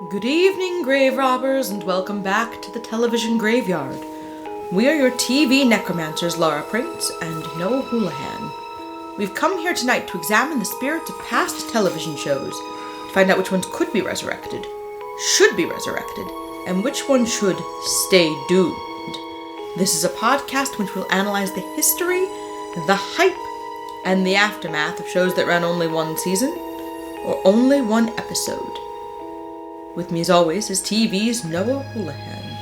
Good evening, grave robbers, and welcome back to the television graveyard. We are your TV necromancers, Laura Prince and Noah Houlihan. We've come here tonight to examine the spirits of past television shows, to find out which ones could be resurrected, should be resurrected, and which ones should stay doomed. This is a podcast which will analyze the history, the hype, and the aftermath of shows that ran only one season, or only one episode. With me as always is TV's Noah Houlihan.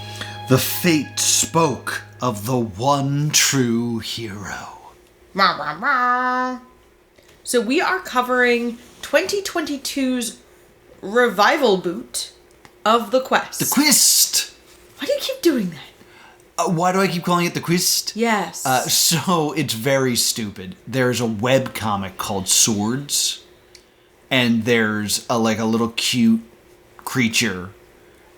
The fate spoke of the one true hero. Rah, rah, rah. So we are covering 2022's revival boot of The Quest. The Quest! Why do you keep doing that? Why do I keep calling it The Quest? Yes. So it's very stupid. There's a webcomic called Swords, and there's a little cute creature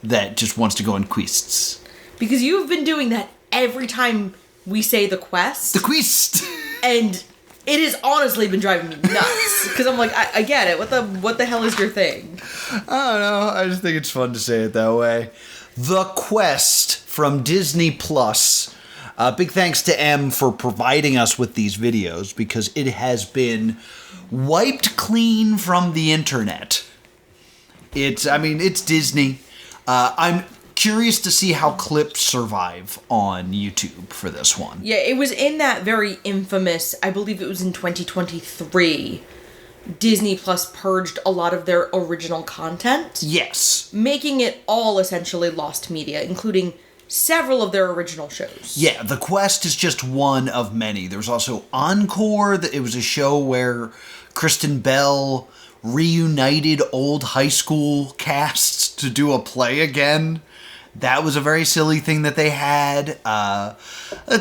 that just wants to go on quests. Because you've been doing that every time we say The Quest. The Quest! And it has honestly been driving me nuts. Because I'm like, I get it. What the hell is your thing? I don't know. I just think it's fun to say it that way. The Quest from Disney Plus. Big thanks to M for providing us with these videos because it has been wiped clean from the internet. It's Disney. I'm curious to see how clips survive on YouTube for this one. Yeah, it was in that very infamous, I believe it was in 2023, Disney Plus purged a lot of their original content. Yes. Making it all essentially lost media, including several of their original shows. Yeah, The Quest is just one of many. There's also Encore. It was a show where Kristen Bell reunited old high school casts to do a play again. That was a very silly thing that they had. A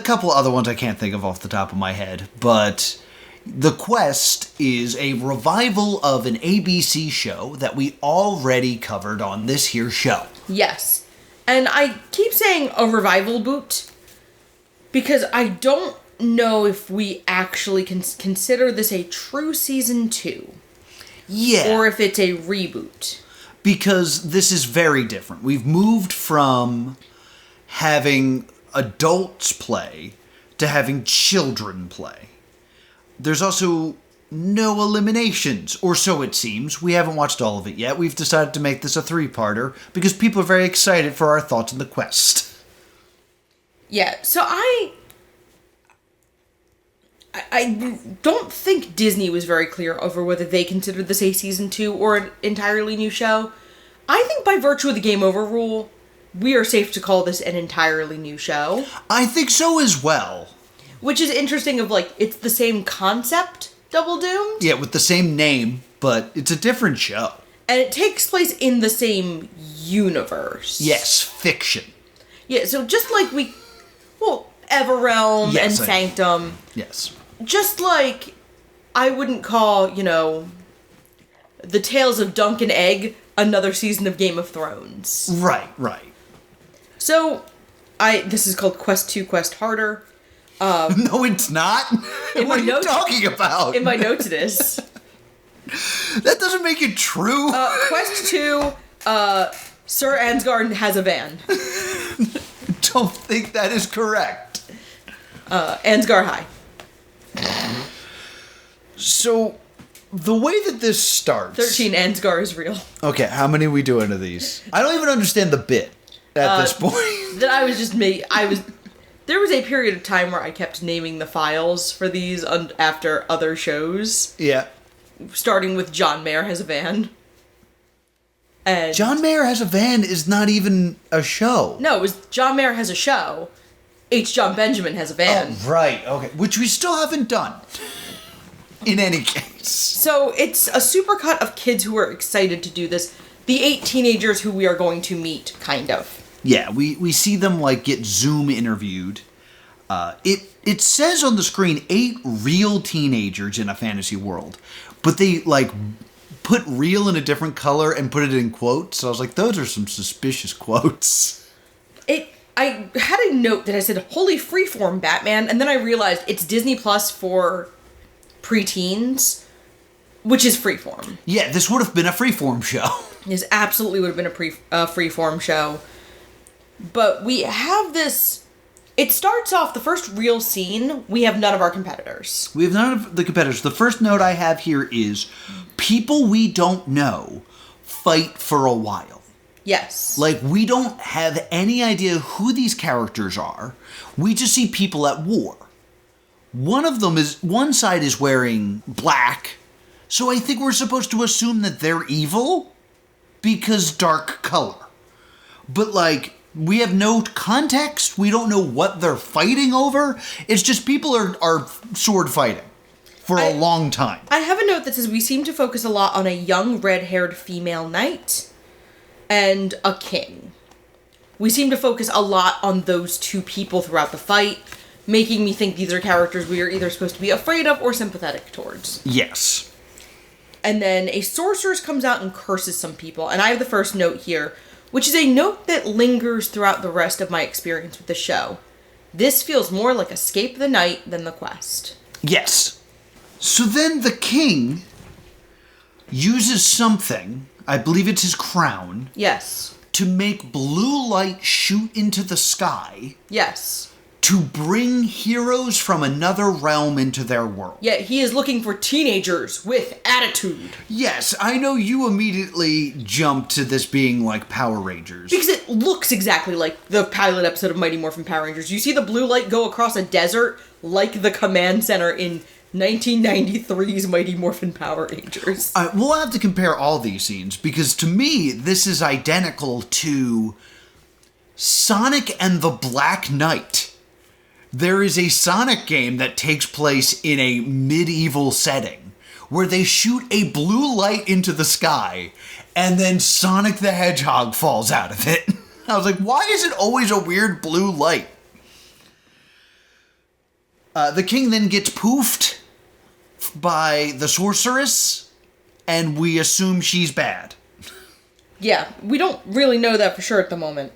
couple other ones I can't think of off the top of my head. But The Quest is a revival of an ABC show that we already covered on this here show. Yes. And I keep saying a revival boot because I don't know if we actually can consider this a true season 2. Yeah. Or if it's a reboot. Because this is very different. We've moved from having adults play to having children play. There's also no eliminations, or so it seems. We haven't watched all of it yet. We've decided to make this a 3-parter because people are very excited for our thoughts on The Quest. Yeah, so I don't think Disney was very clear over whether they considered this a season 2 or an entirely new show. I think by virtue of the game over rule, we are safe to call this an entirely new show. I think so as well. Which is interesting it's the same concept, Double Doomed. Yeah, with the same name, but it's a different show. And it takes place in the same universe. Yes, fiction. Yeah, so just like Everealm and Sanctum. Yes. Just like I wouldn't call, the Tales of Dunk and Egg another season of Game of Thrones. Right. So, this is called Quest 2 Quest Harder. No, it's not. What are you talking about? In my notes it is. That doesn't make it true. Quest 2, Sir Ansgar has a van. Don't think that is correct. Ansgar High. So, the way that this starts... 13 Ansgar is real. Okay, how many are we doing of these? I don't even understand the bit at this point. That I was just there was a period of time where I kept naming the files for these after other shows. Yeah. Starting with John Mayer Has a Van. And John Mayer Has a Van is not even a show. No, it was John Mayer Has a Show. H. John Benjamin Has a Van. Oh, right. Okay. Which we still haven't done. In any case. So it's a supercut of kids who are excited to do this. The 8 teenagers who we are going to meet, kind of. Yeah, we see them get Zoom interviewed. It says on the screen 8 real teenagers in a fantasy world. But they put real in a different color and put it in quotes. So I was like, those are some suspicious quotes. I had a note that I said, "Holy freeform, Batman," and then I realized it's Disney Plus for preteens, which is freeform. Yeah, this would have been a freeform show. This absolutely would have been a freeform show. But we have this... It starts off, the first real scene, we have none of our competitors. We have none of the competitors. The first note I have here is, people we don't know fight for a while. Yes. Like, we don't have any idea who these characters are. We just see people at war. One side is wearing black, so I think we're supposed to assume that they're evil because dark color. But, like, we have no context. We don't know what they're fighting over. It's just people are sword fighting for a long time. I have a note that says we seem to focus a lot on a young red-haired female knight and a king. We seem to focus a lot on those two people throughout the fight, making me think these are characters we are either supposed to be afraid of or sympathetic towards. Yes. And then a sorceress comes out and curses some people. And I have the first note here, which is a note that lingers throughout the rest of my experience with the show. This feels more like Escape the Night than The Quest. Yes. So then the king uses something, I believe it's his crown. Yes. To make blue light shoot into the sky. Yes. To bring heroes from another realm into their world. Yeah, he is looking for teenagers with attitude. Yes, I know you immediately jumped to this being like Power Rangers. Because it looks exactly like the pilot episode of Mighty Morphin Power Rangers. You see the blue light go across a desert like the command center in 1993's Mighty Morphin Power Rangers. We'll have to compare all these scenes, because to me, this is identical to Sonic and the Black Knight. There is a Sonic game that takes place in a medieval setting where they shoot a blue light into the sky and then Sonic the Hedgehog falls out of it. I was like, why is it always a weird blue light? The king then gets poofed by the sorceress, and we assume she's bad. Yeah, we don't really know that for sure at the moment.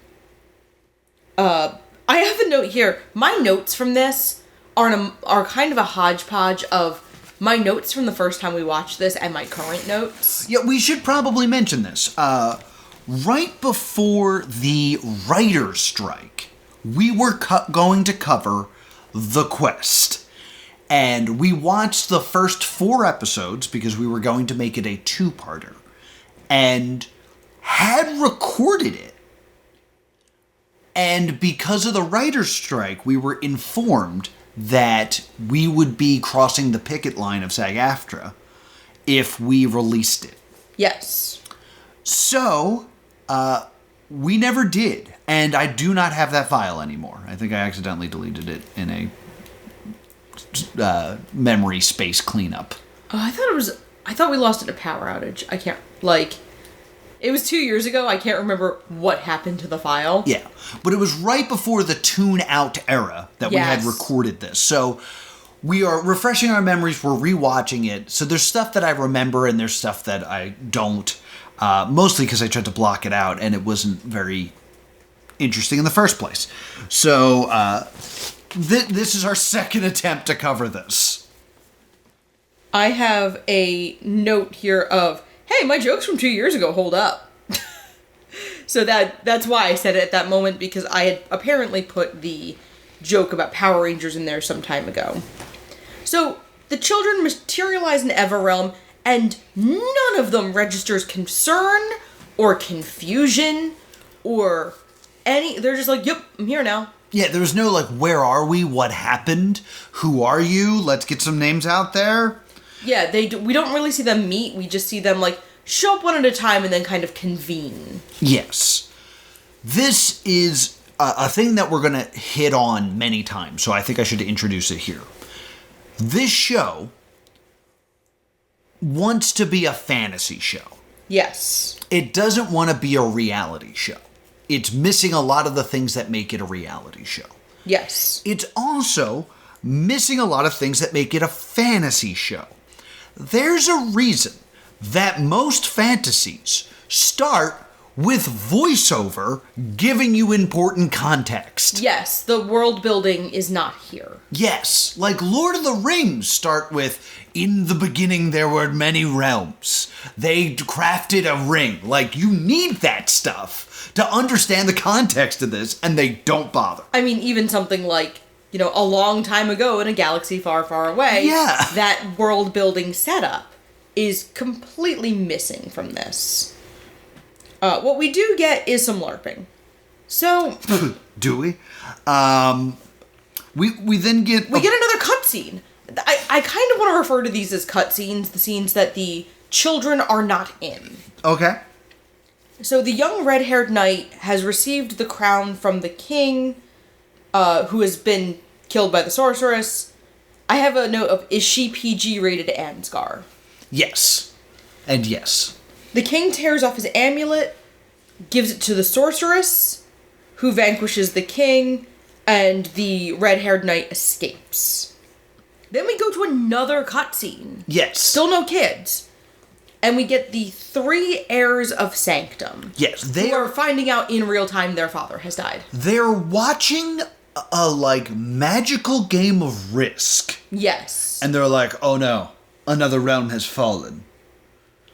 I have a note here. My notes from this are kind of a hodgepodge of my notes from the first time we watched this and my current notes. Yeah, we should probably mention this. Right before the writer's strike, we were going to cover The Quest. And we watched the first 4 episodes because we were going to make it a 2-parter. And had recorded it. And because of the writer's strike, we were informed that we would be crossing the picket line of SAG-AFTRA if we released it. Yes. So, we never did. And I do not have that file anymore. I think I accidentally deleted it in a memory space cleanup. Oh, I thought we lost it in a power outage. I can't, it was 2 years ago. I can't remember what happened to the file. Yeah, but it was right before the tune-out era that we had recorded this. So we are refreshing our memories. We're rewatching it. So there's stuff that I remember and there's stuff that I don't. Mostly because I tried to block it out and it wasn't very interesting in the first place. So this is our second attempt to cover this. I have a note here of, hey, my jokes from 2 years ago hold up. So that's why I said it at that moment, because I had apparently put the joke about Power Rangers in there some time ago. So the children materialize in Everealm, and none of them registers concern or confusion or any... They're just like, yep, I'm here now. Yeah, there was no, where are we? What happened? Who are you? Let's get some names out there. Yeah, we don't really see them meet. We just see them, show up one at a time and then kind of convene. Yes. This is a thing that we're going to hit on many times, so I think I should introduce it here. This show wants to be a fantasy show. Yes. It doesn't want to be a reality show. It's missing a lot of the things that make it a reality show. Yes. It's also missing a lot of things that make it a fantasy show. There's a reason that most fantasies start with voiceover giving you important context. Yes, the world building is not here. Yes, like Lord of the Rings start with, in the beginning there were many realms. They crafted a ring. Like, you need that stuff to understand the context of this, and they don't bother. I mean, even something like, a long time ago in a galaxy far, far away, Yeah. that world building setup is completely missing from this. What we do get is some LARPing. So... Do we? We then get... We get another cutscene. I kind of want to refer to these as cutscenes, the scenes that the children are not in. Okay. So the young red-haired knight has received the crown from the king, who has been killed by the sorceress. I have a note of, is she PG-rated Ansgar? Yes. And yes. The king tears off his amulet, gives it to the sorceress, who vanquishes the king, and the red-haired knight escapes. Then we go to another cutscene. Yes. Still no kids. And we get the 3 heirs of Sanctum. Yes, who are finding out in real time their father has died. They're watching a magical game of Risk. Yes. And they're like, oh no, another realm has fallen.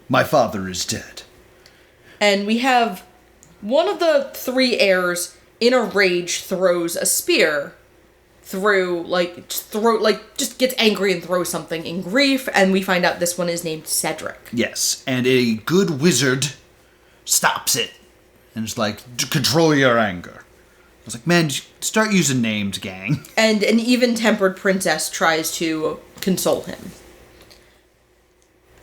My father is dead. And we have one of the 3 heirs in a rage throws a spear through, just gets angry and throws something in grief, and we find out this one is named Cedric. Yes, and a good wizard stops it and is like, control your anger. I was like, man, start using names, gang. And an even-tempered princess tries to console him.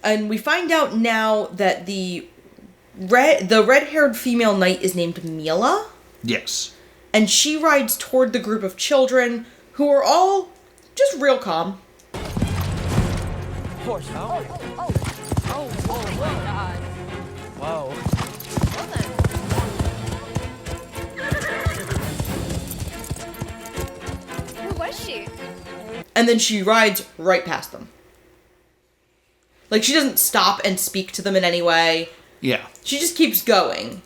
And we find out now that the red-haired female knight is named Mila. Yes. And she rides toward the group of children who are all just real calm. Horse, oh my god. Whoa. Well then. Who was she? And then she rides right past them. Like, she doesn't stop and speak to them in any way. Yeah. She just keeps going.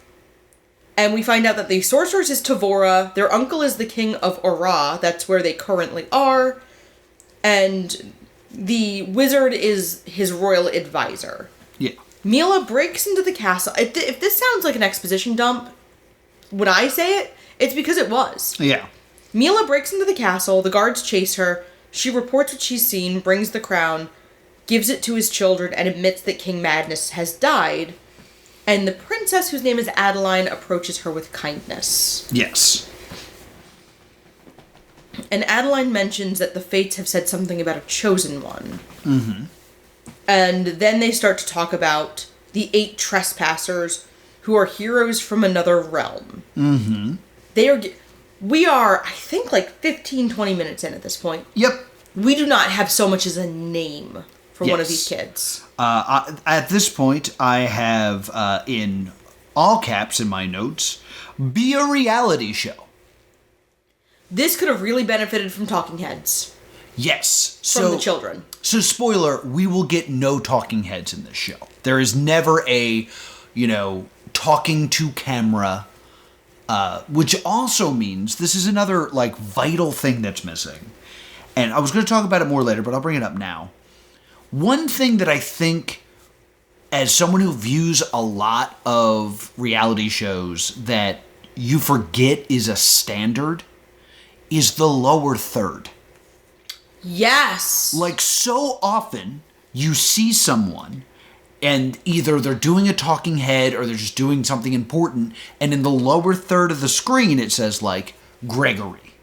And we find out that the sorceress is Tavora, their uncle is the king of Ora, that's where they currently are, and the wizard is his royal advisor. Yeah. Mila breaks into the castle. If this sounds like an exposition dump, when I say it, it's because it was. Yeah. Mila breaks into the castle, the guards chase her, she reports what she's seen, brings the crown, gives it to his children, and admits that King Magnus has died. And the princess, whose name is Adeline, approaches her with kindness. Yes. And Adeline mentions that the fates have said something about a chosen one. Mm-hmm. And then they start to talk about the 8 trespassers who are heroes from another realm. Mm-hmm. We are, I think, 15, 20 minutes in at this point. Yep. We do not have so much as a name for one of Yes. these kids. At this point, I have, in all caps in my notes, be a reality show. This could have really benefited from talking heads. Yes. From the children. So, spoiler, we will get no talking heads in this show. There is never a, talking to camera, which also means this is another, vital thing that's missing. And I was going to talk about it more later, but I'll bring it up now. One thing that I think, as someone who views a lot of reality shows, that you forget is a standard, is the lower third. Yes! So often, you see someone, and either they're doing a talking head, or they're just doing something important, and in the lower third of the screen, it says, Gregory.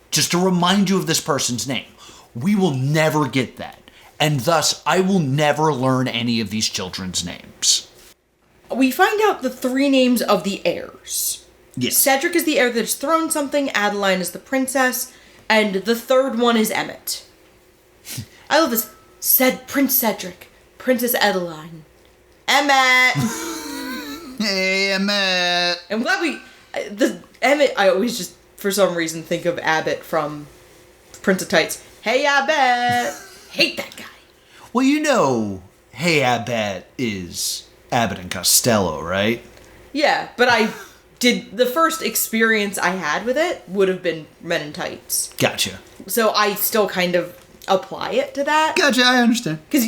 Just to remind you of this person's name. We will never get that. And thus, I will never learn any of these children's names. We find out the 3 names of the heirs. Yes. Cedric is the heir that's thrown something, Adeline is the princess, and the third one is Emmett. I love this. Prince Cedric, Princess Adeline. Emmett! Hey, Emmett! I'm glad Emmett, I always just, for some reason, think of Abbott from Prince of Tights. Hey, Abbott! Hate that guy. Well, Hey Abbott is Abbott and Costello, right? Yeah, but the first experience I had with it would have been Men in Tights. Gotcha. So I still kind of apply it to that. Gotcha, I understand. Because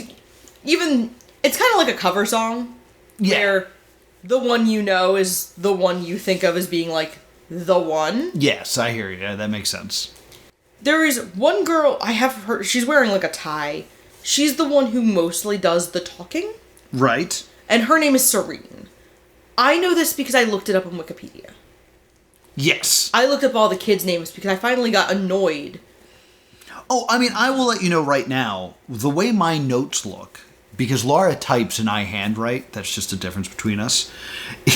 it's kind of like a cover song. Yeah. Where the one you know is the one you think of as being like the one. Yes, I hear you. Yeah, that makes sense. There is one girl, I have heard, she's wearing like a tie. She's the one who mostly does the talking. Right. And her name is Serene. I know this because I looked it up on Wikipedia. Yes. I looked up all the kids' names because I finally got annoyed. Oh, I mean, I will let you know right now, the way my notes look, because Laura types and I handwrite, that's just a difference between us,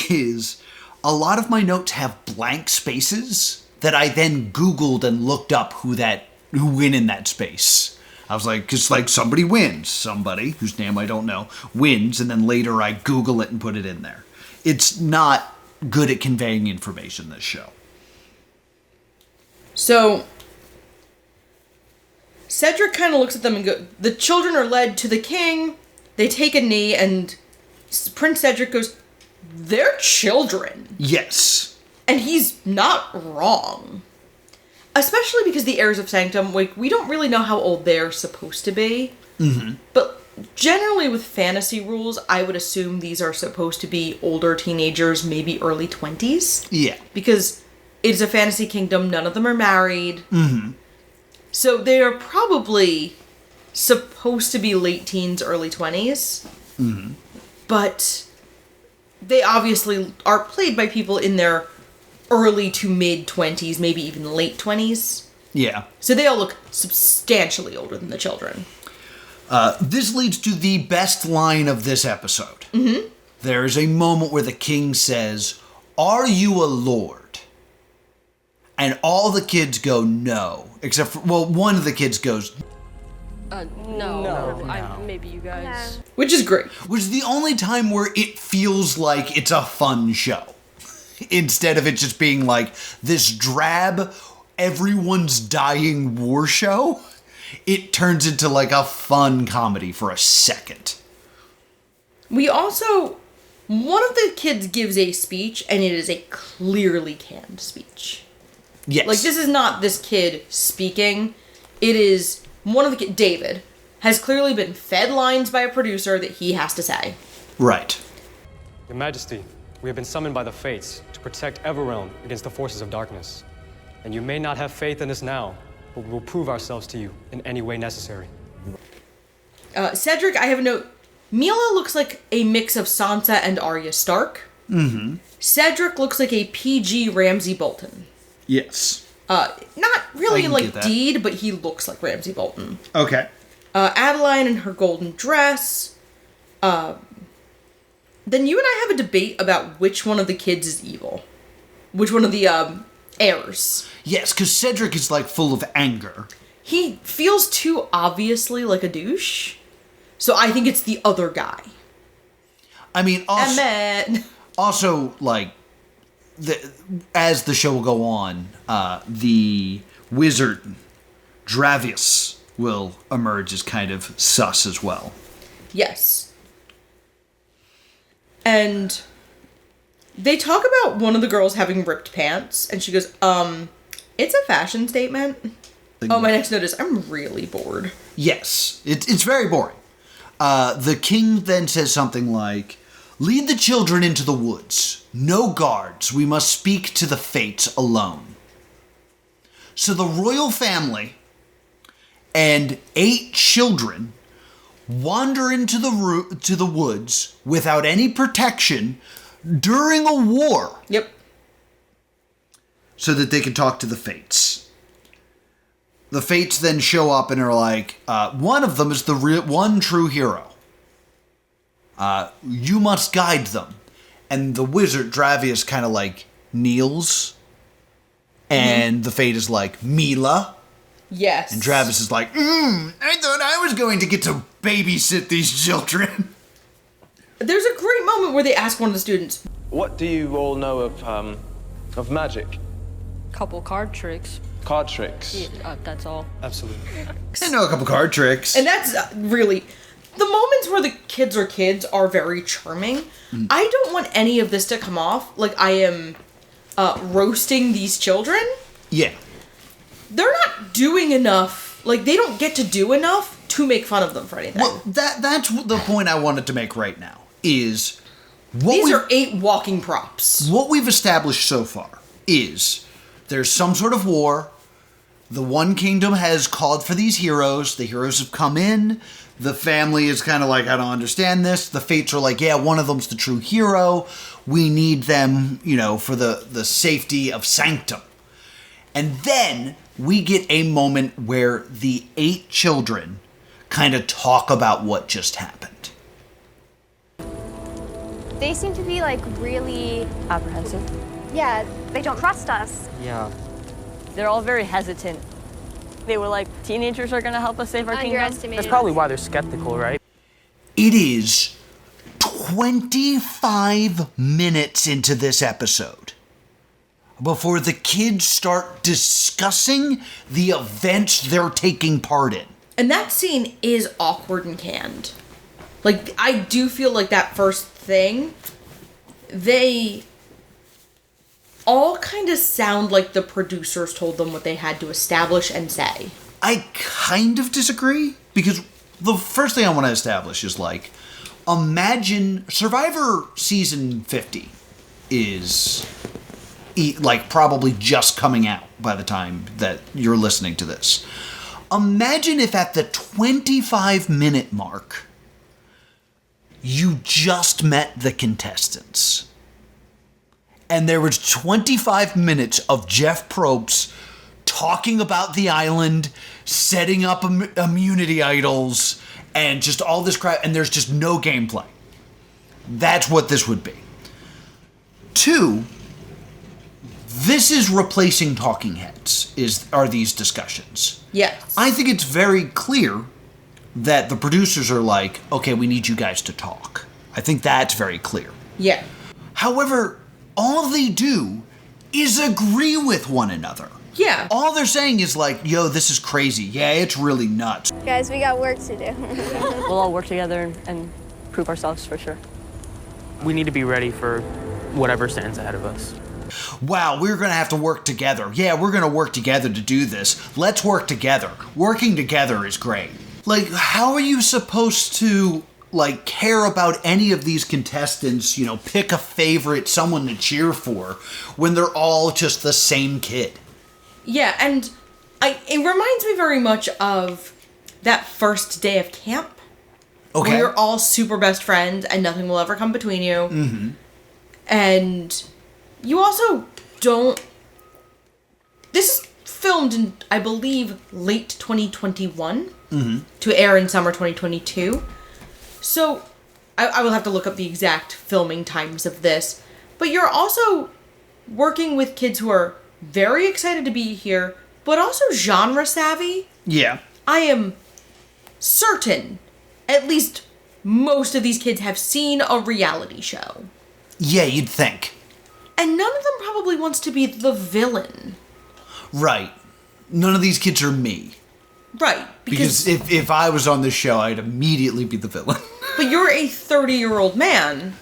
is a lot of my notes have blank spaces that I then Googled and looked up who win in that space. I was like, it's like somebody wins. Somebody, whose name I don't know, wins, and then later I Google it and put it in there. It's not good at conveying information, this show. So, Cedric kind of looks at them and goes, the children are led to the king. They take a knee, and Prince Cedric goes, they're children. Yes. And he's not wrong. Especially because the heirs of Sanctum, like, we don't really know how old they're supposed to be. Mm-hmm. But generally with fantasy rules, I would assume these are supposed to be older teenagers, maybe early 20s. Yeah. Because it's a fantasy kingdom, none of them are married. Mm-hmm. So they are probably supposed to be late teens, early 20s. Mm-hmm. But they obviously are played by people in their early to mid 20s, maybe even late 20s. Yeah. So they all look substantially older than the children. This leads to the best line of this episode. Mm-hmm. There is a moment where the king says, "Are you a lord?" And all the kids go, no. Except for, well, one of the kids goes, No. Maybe you guys. No. Which is great. which is the only time where it feels like it's a fun show. Instead of it just being like this drab, everyone's dying war show, it turns into like a fun comedy for a second. We also, one of the kids gives a speech, and it is a clearly canned speech. Yes. Like, this is not this kid speaking. It is one of the kids, David, has clearly been fed lines by a producer that he has to say. Right. Your Majesty, we have been summoned by the Fates to protect Everealm against the forces of darkness. And you may not have faith in us now, but we will prove ourselves to you in any way necessary. Cedric, I have a note. Mila looks like a mix of Sansa and Arya Stark. Mm-hmm. Cedric looks like a PG Ramsay Bolton. Yes. Not really I can like get that. Deed, but he looks like Ramsay Bolton. Okay. Adeline in her golden dress. Then you and I have a debate about which one of the kids is evil. Which one of the, heirs. Yes, because Cedric is like full of anger. He feels too obviously like a douche. So I think it's the other guy. I mean, also, Emmett. also like, as the show will go on, the wizard, Dravius, will emerge as kind of sus as well. Yes. And they talk about one of the girls having ripped pants, and she goes, it's a fashion statement. Oh, my next note is, I'm really bored. Yes, it's very boring. The king then says something like, "Lead the children into the woods. No guards. We must speak to the fates alone." So the royal family and 8 children wander into the woods without any protection during a war. Yep. So that they can talk to the fates. The fates then show up and are like, one of them is the one true hero. You must guide them. And the wizard, Dravius, kind of like kneels. And the fate is like, Mila. Yes. And Dravius is like, I thought I was going to get to babysit these children. There's a great moment where they ask one of the students, What do you all know of magic? Couple card tricks. Card tricks? Yeah, that's all. Absolutely. I know a couple card tricks. and that's really, the moments where the kids are very charming. I don't want any of this to come off like I am roasting these children. Yeah. They're not doing enough. Like, they don't get to do enough to make fun of them for anything. Well, that's the point I wanted to make right now, is... These are 8 walking props. What we've established so far is there's some sort of war. The One Kingdom has called for these heroes. The heroes have come in. The family is kind of like, I don't understand this. The Fates are like, yeah, one of them's the true hero. We need them, for the safety of Sanctum. And then we get a moment where the 8 children kind of talk about what just happened. They seem to be, really... Apprehensive. Yeah, they don't trust us. Yeah. They're all very hesitant. They were like, teenagers are gonna help us save our kingdom. Underestimated. That's probably why they're skeptical, right? It is 25 minutes into this episode before the kids start discussing the events they're taking part in. And that scene is awkward and canned. Like, I do feel like that first thing, they all kind of sound like the producers told them what they had to establish and say. I kind of disagree, because the first thing I want to establish is, imagine Survivor Season 50 is, probably just coming out by the time that you're listening to this. Imagine if at the 25-minute mark, you just met the contestants. And there was 25 minutes of Jeff Probst talking about the island, setting up immunity idols, and just all this crap, and there's just no gameplay. That's what this would be. 2, this is replacing talking heads, are these discussions. Yes. I think it's very clear that the producers are like, okay, we need you guys to talk. I think that's very clear. Yeah. However, all they do is agree with one another. Yeah. All they're saying is yo, this is crazy. Yeah, it's really nuts. Guys, we got work to do. We'll all work together and prove ourselves for sure. We need to be ready for whatever stands ahead of us. Wow, we're going to have to work together. Yeah, we're going to work together to do this. Let's work together. Working together is great. How are you supposed to, care about any of these contestants, pick a favorite, someone to cheer for, when they're all just the same kid? Yeah, and it reminds me very much of that first day of camp. Okay. Where you're all super best friends and nothing will ever come between you. Mm-hmm. And you also don't... This is filmed in, I believe, late 2021 to air in summer 2022. So I will have to look up the exact filming times of this. But you're also working with kids who are very excited to be here, but also genre savvy. Yeah. I am certain at least most of these kids have seen a reality show. Yeah, you'd think. And none of them probably wants to be the villain. Right. None of these kids are me. Right. Because if I was on this show, I'd immediately be the villain. But you're a 30-year-old man.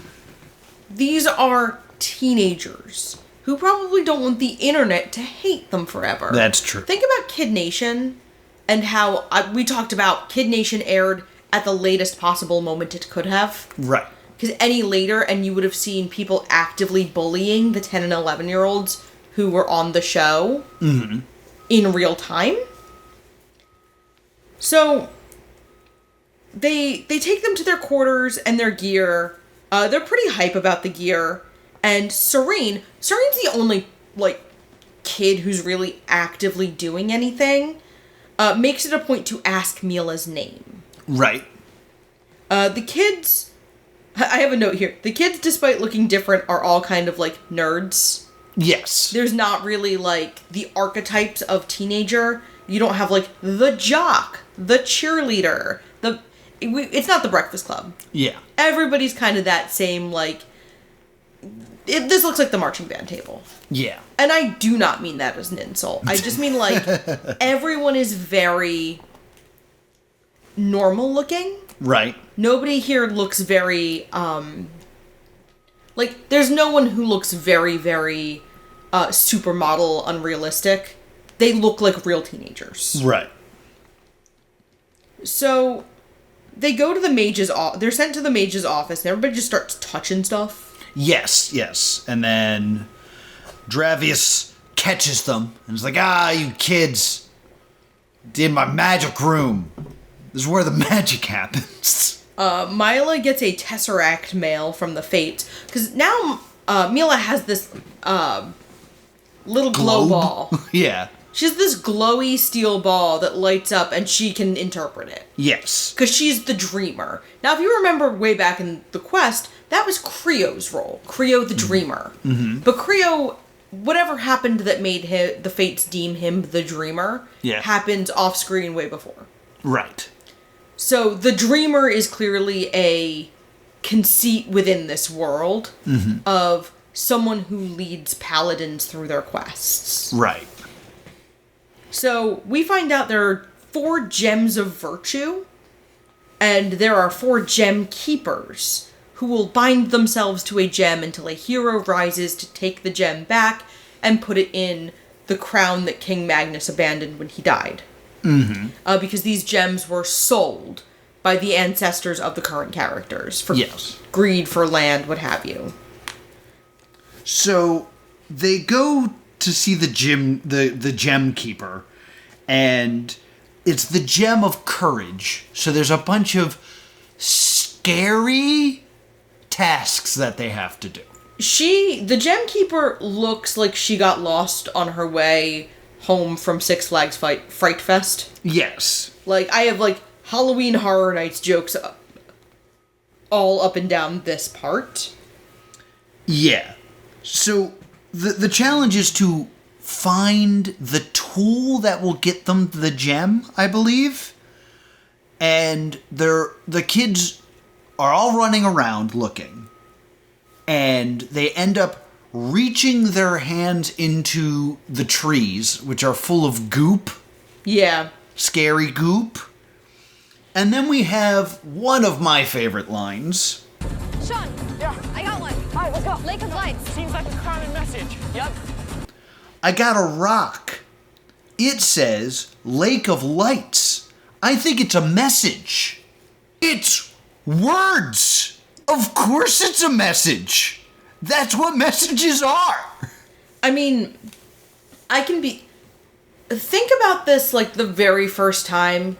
These are teenagers who probably don't want the internet to hate them forever. That's true. Think about Kid Nation and how we talked about Kid Nation aired at the latest possible moment it could have. Right. Because any later, and you would have seen people actively bullying the 10 and 11-year-olds who were on the show in real time. So they take them to their quarters and their gear. They're pretty hype about the gear. And Serene's the only, kid who's really actively doing anything. Makes it a point to ask Mila's name. Right. The kids... I have a note here. The kids, despite looking different, are all kind of, nerds. Yes. There's not really, the archetypes of teenager. You don't have, the jock, the cheerleader, it's not the Breakfast Club. Yeah. Everybody's kind of that same, this looks like the marching band table. Yeah. And I do not mean that as an insult. I just mean, everyone is very normal looking. Right. nobody here looks very, there's no one who looks very, very supermodel unrealistic. They look like real teenagers. Right. So they go to the mage's they're sent to the mage's office, and everybody just starts touching stuff. Yes. And then Dravius catches them and is like, you kids, in my magic room. This is where the magic happens. Mila gets a Tesseract mail from the Fates, because now Mila has this little glow ball. Yeah. She has this glowy steel ball that lights up, and she can interpret it. Yes. Because she's the dreamer. Now, if you remember way back in the quest, that was Creo's role. Creo the dreamer. Mm-hmm. But Creo, whatever happened that made the Fates deem him the dreamer, happened off-screen way before. Right. So the dreamer is clearly a conceit within this world of someone who leads paladins through their quests. Right. So we find out there are 4 gems of virtue, and there are 4 gem keepers who will bind themselves to a gem until a hero rises to take the gem back and put it in the crown that King Magnus abandoned when he died. Mm-hmm. Because these gems were sold by the ancestors of the current characters for greed for land, what have you. So they go to see the gem keeper, and it's the gem of courage. So there's a bunch of scary tasks that they have to do. The gem keeper looks like she got lost on her way home from Six Flags Fright Fest. Yes. Like, I have, Halloween Horror Nights jokes all up and down this part. Yeah. So the challenge is to find the tool that will get them the gem, I believe. And the kids are all running around looking. And they end up reaching their hands into the trees, which are full of goop. Yeah. Scary goop. And then we have one of my favorite lines. Sean, I got one. All right, let's go. Lake of Lights. Seems like a common message. Yep. I got a rock. It says Lake of Lights. I think it's a message. It's words. Of course it's a message. That's what messages are. I mean, think about this like the very first time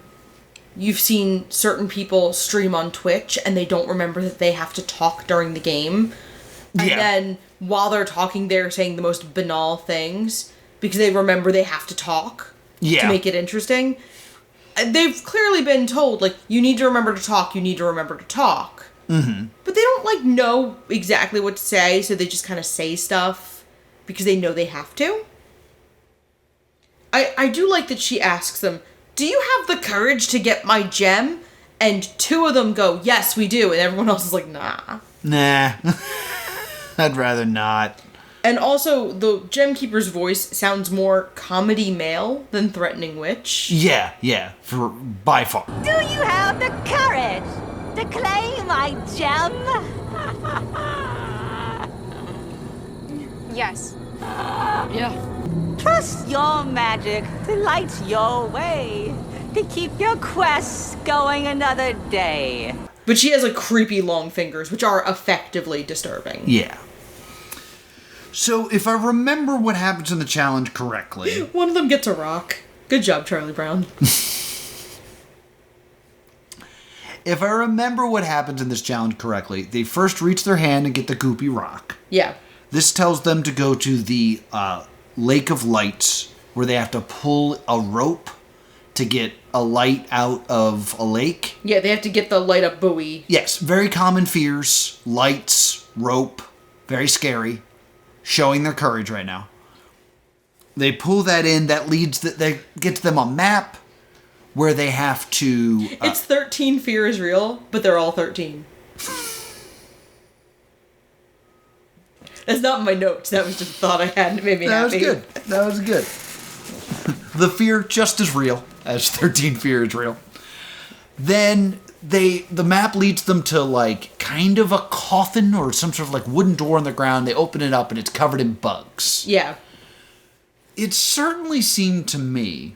you've seen certain people stream on Twitch and they don't remember that they have to talk during the game. And then while they're talking, they're saying the most banal things because they remember they have to talk to make it interesting. They've clearly been told, you need to remember to talk, you need to remember to talk. Mm-hmm. But they don't, know exactly what to say, so they just kind of say stuff because they know they have to. I do like that she asks them, do you have the courage to get my gem? And 2 of them go, yes, we do. And everyone else is like, nah. Nah. I'd rather not. And also, the gem keeper's voice sounds more comedy male than threatening witch. Yeah, by far. Do you have the courage to claim my gem? Yes. Yeah. Trust your magic to light your way, to keep your quests going another day. But she has, creepy long fingers, which are effectively disturbing. Yeah. So, if I remember what happens in the challenge correctly... One of them gets a rock. Good job, Charlie Brown. If I remember what happens in this challenge correctly, they first reach their hand and get the goopy rock. Yeah. This tells them to go to the Lake of Lights, where they have to pull a rope to get a light out of a lake. Yeah, they have to get the light up buoy. Yes, very common fears. Lights, rope, very scary. Showing their courage right now. They pull that in, that gets them a map where they have to... It's 13 Fear is Real, but they're all 13. That's not in my notes. That was just a thought I had and it made me happy. That was good. The fear just as real as 13 Fear is Real. Then the map leads them to, like, kind of a coffin or some sort of, like, wooden door on the ground. They open it up and it's covered in bugs. Yeah. It certainly seemed to me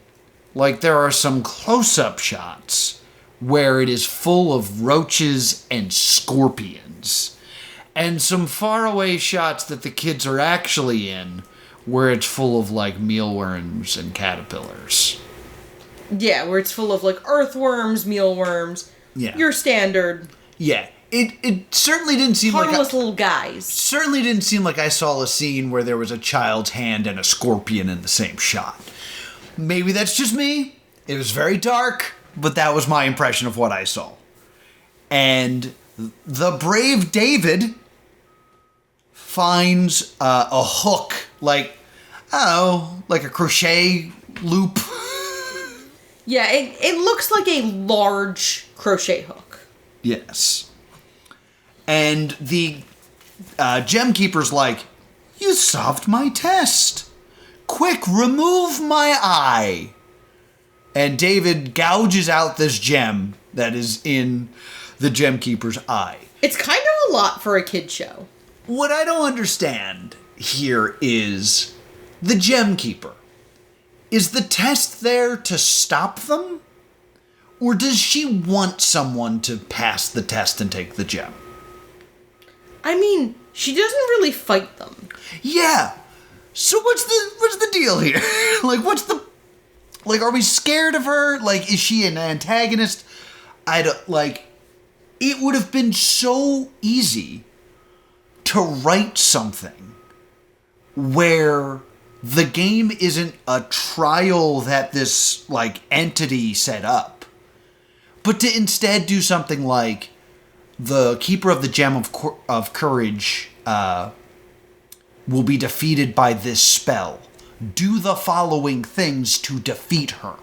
like there are some close-up shots where it is full of roaches and scorpions, and some faraway shots that the kids are actually in where it's full of, like, mealworms and caterpillars. Yeah, where it's full of, like, earthworms, mealworms. Yeah. Your standard Yeah. It certainly didn't seem like... harmless little guys. Certainly didn't seem like I saw a scene where there was a child's hand and a scorpion in the same shot. Maybe that's just me. It was very dark, but that was my impression of what I saw. And the brave David finds a hook, like a crochet loop. Yeah, it looks like a large crochet hook. Yes. And the gem keeper's like, "You solved my test. Quick, remove my eye." And David gouges out this gem that is in the gem keeper's eye. It's kind of a lot for a kid show. What I don't understand here is the gem keeper. Is the test there to stop them? Or does she want someone to pass the test and take the gem? I mean, she doesn't really fight them. Yeah. So what's the deal here? Like, are we scared of her? Like, is she an antagonist? It would have been so easy to write something where the game isn't a trial that this, like, entity set up, but to instead do something like the Keeper of the Gem of Courage will be defeated by this spell. Do the following things to defeat her.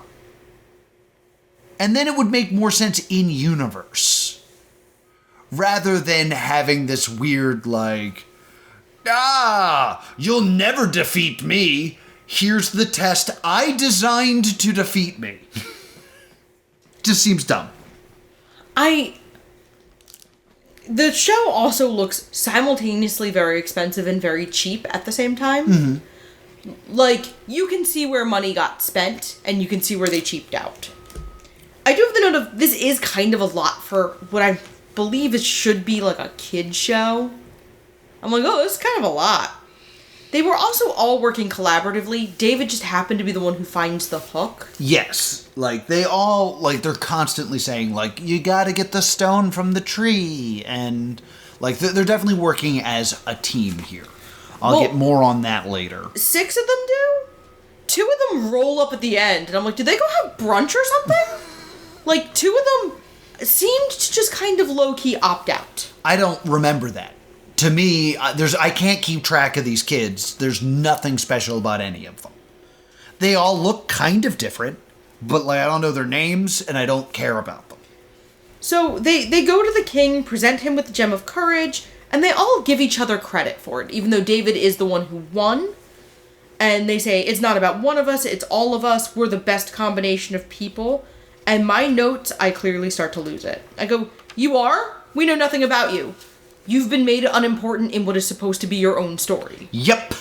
And then it would make more sense in universe. Rather than having this weird, like, you'll never defeat me. Here's the test I designed to defeat me. Just seems dumb. The show also looks simultaneously very expensive and very cheap at the same time. Mm-hmm. Like, you can see where money got spent, and you can see where they cheaped out. I do have the note of, this is kind of a lot for what I believe it should be, like, a kid show. I'm like, oh, this is kind of a lot. They were also all working collaboratively. David just happened to be the one who finds the hook. Yes. Like, they all, like, they're constantly saying, like, you gotta get the stone from the tree. And, like, they're definitely working as a team here. I'll get more on that later. 6 of them do? 2 of them roll up at the end. And I'm like, did they go have brunch or something? Like, 2 of them seemed to just kind of low-key opt out. I don't remember that. To me, I can't keep track of these kids. There's nothing special about any of them. They all look kind of different, but, like, I don't know their names, and I don't care about them. So they go to the king, present him with the Gem of Courage, and they all give each other credit for it, even though David is the one who won. And they say, it's not about one of us, it's all of us, we're the best combination of people. And my notes, I clearly start to lose it. I go, you are? We know nothing about you. You've been made unimportant in what is supposed to be your own story. Yep.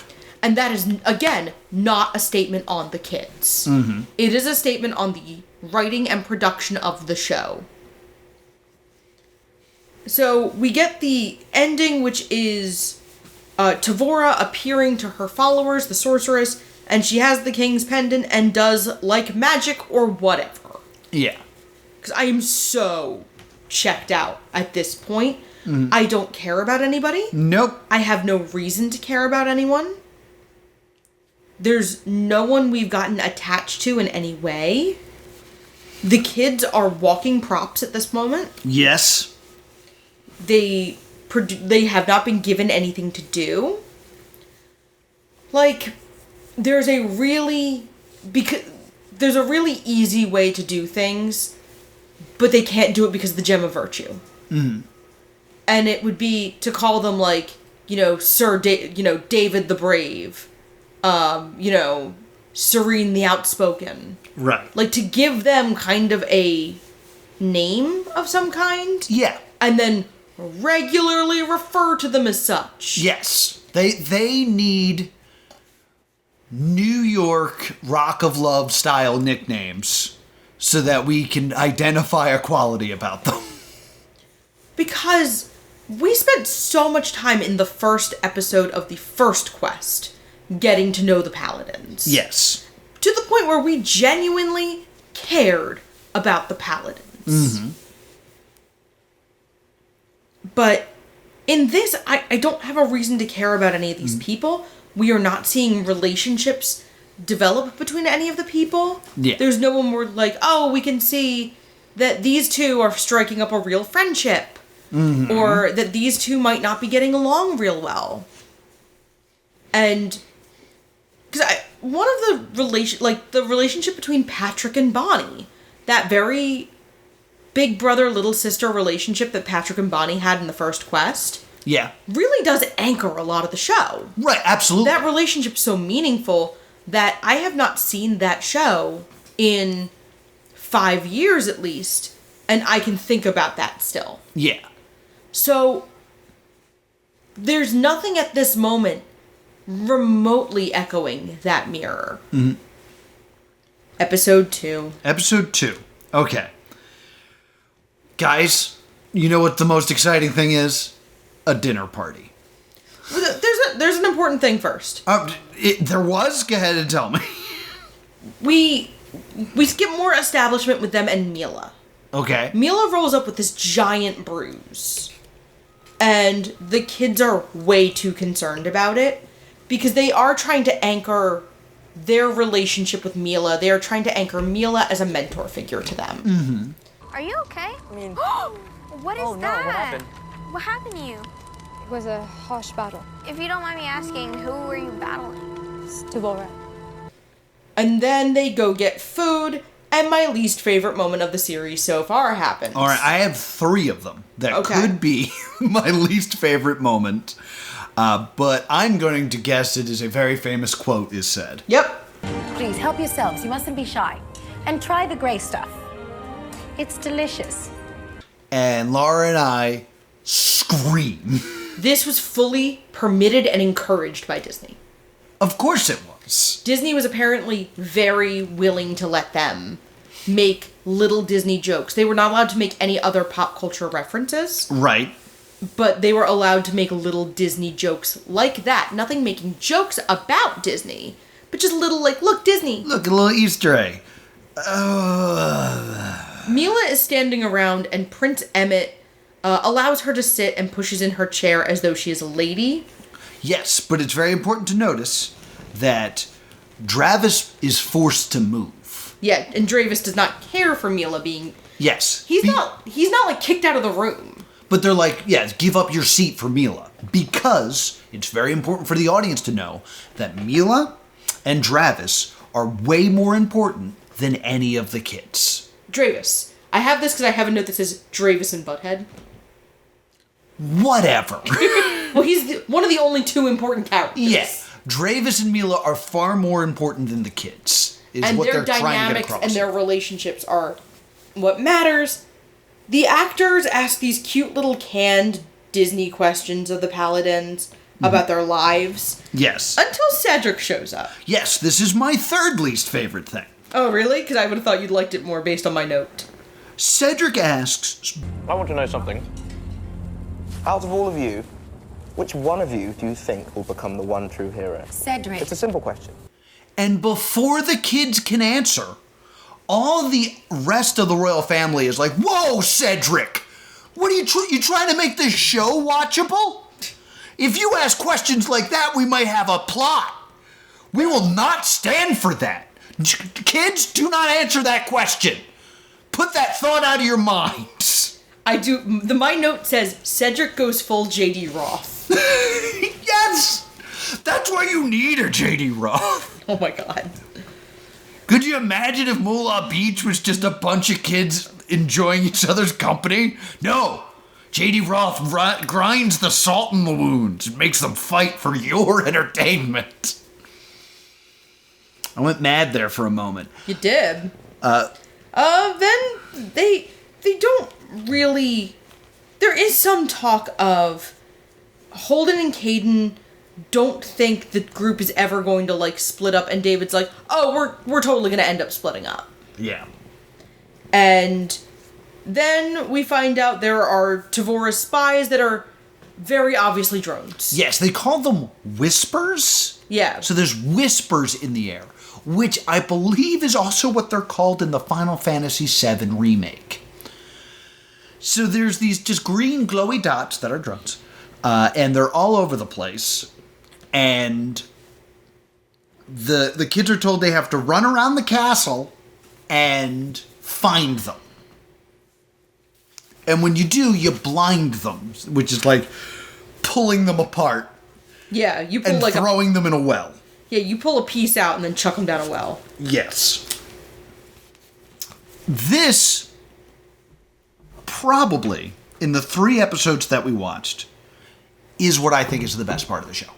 And that is, again, not a statement on the kids. Mm-hmm. It is a statement on the writing and production of the show. So we get the ending, which is Tavora appearing to her followers, the sorceress, and she has the king's pendant and does, like, magic or whatever. Yeah. Because I am so checked out at this point. Mm. I don't care about anybody. Nope. I have no reason to care about anyone. There's no one we've gotten attached to in any way. The kids are walking props at this moment. Yes. They have not been given anything to do. Like, there's a really easy way to do things, but they can't do it because of the Gem of Virtue. Mm. And it would be to call them, like, David the Brave, Serene the Outspoken. Right. Like, to give them kind of a name of some kind. Yeah. And then regularly refer to them as such. Yes. They need New York Rock of Love style nicknames so that we can identify a quality about them. Because we spent so much time in the first episode of the first quest getting to know the paladins. Yes. To the point where we genuinely cared about the paladins. Mm-hmm. But in this, I don't have a reason to care about any of these people. We are not seeing relationships develop between any of the people. Yeah. There's no one where like, oh, we can see that these two are striking up a real friendship. Mm-hmm. Or that these two might not be getting along real well. And because one of the relationship between Patrick and Bonnie, that very big brother little sister relationship that Patrick and Bonnie had in the first quest, really does anchor a lot of the show. Right, absolutely. That relationship's so meaningful that I have not seen that show in 5 years at least, and I can think about that still. Yeah. So there's nothing at this moment remotely echoing that mirror. Mm-hmm. Episode 2. Episode 2. Okay. Guys, you know what the most exciting thing is? A dinner party. There's an important thing first. There was? Go ahead and tell me. We skip more establishment with them and Mila. Okay. Mila rolls up with this giant bruise. And the kids are way too concerned about it. Because they are trying to anchor their relationship with Mila. They are trying to anchor Mila as a mentor figure to them. Mm-hmm. Are you okay? I mean... What is oh, no, that? what happened? What happened to you? It was a harsh battle. If you don't mind me asking, who were you battling? Devora. And then they go get food, and my least favorite moment of the series so far happens. All right, I have 3 of them that could be my least favorite moment. But I'm going to guess it is a very famous quote is said. Yep. Please help yourselves. You mustn't be shy. And try the gray stuff. It's delicious. And Laura and I scream. This was fully permitted and encouraged by Disney. Of course it was. Disney was apparently very willing to let them make little Disney jokes. They were not allowed to make any other pop culture references. Right. But they were allowed to make little Disney jokes like that. Nothing making jokes about Disney, but just little like, look, Disney. Look, a little Easter egg. Mila is standing around and Prince Emmett allows her to sit and pushes in her chair as though she is a lady. Yes, but it's very important to notice that Dravis is forced to move. Yeah, and Dravis does not care for Mila being... Yes. He's not like kicked out of the room. But they're like, yeah, give up your seat for Mila. Because it's very important for the audience to know that Mila and Dravis are way more important than any of the kids. Dravis. I have this because I have a note that says Dravis and Butthead. Whatever. Well, he's one of the only 2 important characters. Yes. Dravis and Mila are far more important than the kids. And their dynamics and their relationships are what matters. The actors ask these cute little canned Disney questions of the paladins about their lives. Yes. Until Cedric shows up. Yes, this is my 3rd least favorite thing. Oh, really? Because I would have thought you'd liked it more based on my note. Cedric asks... I want to know something. Out of all of you, which one of you do you think will become the one true hero? Cedric. It's a simple question. And before the kids can answer, all the rest of the royal family is like, whoa, Cedric! What are you trying to make this show watchable? If you ask questions like that, we might have a plot. We will not stand for that. Kids, do not answer that question. Put that thought out of your minds. I do. My note says Cedric goes full J.D. Roth. Yes! That's why you need a J.D. Roth. Oh my god. Could you imagine if Moolah Beach was just a bunch of kids enjoying each other's company? No. J.D. Roth grinds the salt in the wounds and makes them fight for your entertainment. I went mad there for a moment. You did. Then they they don't really... There is some talk of Holden and Caden don't think the group is ever going to, like, split up, and David's like, oh, we're totally going to end up splitting up. Yeah. And then we find out there are Tavora's spies that are very obviously drones. Yes, they call them whispers. Yeah. So there's whispers in the air, which I believe is also what they're called in the Final Fantasy VII Remake. So there's these just green glowy dots that are drones, and they're all over the place. And the kids are told they have to run around the castle and find them. And when you do, you blind them, which is like pulling them apart. Yeah, you pull and like throwing them in a well. Yeah, you pull a piece out and then chuck them down a well. Yes. This, probably, in the 3 episodes that we watched, is what I think is the best part of the show.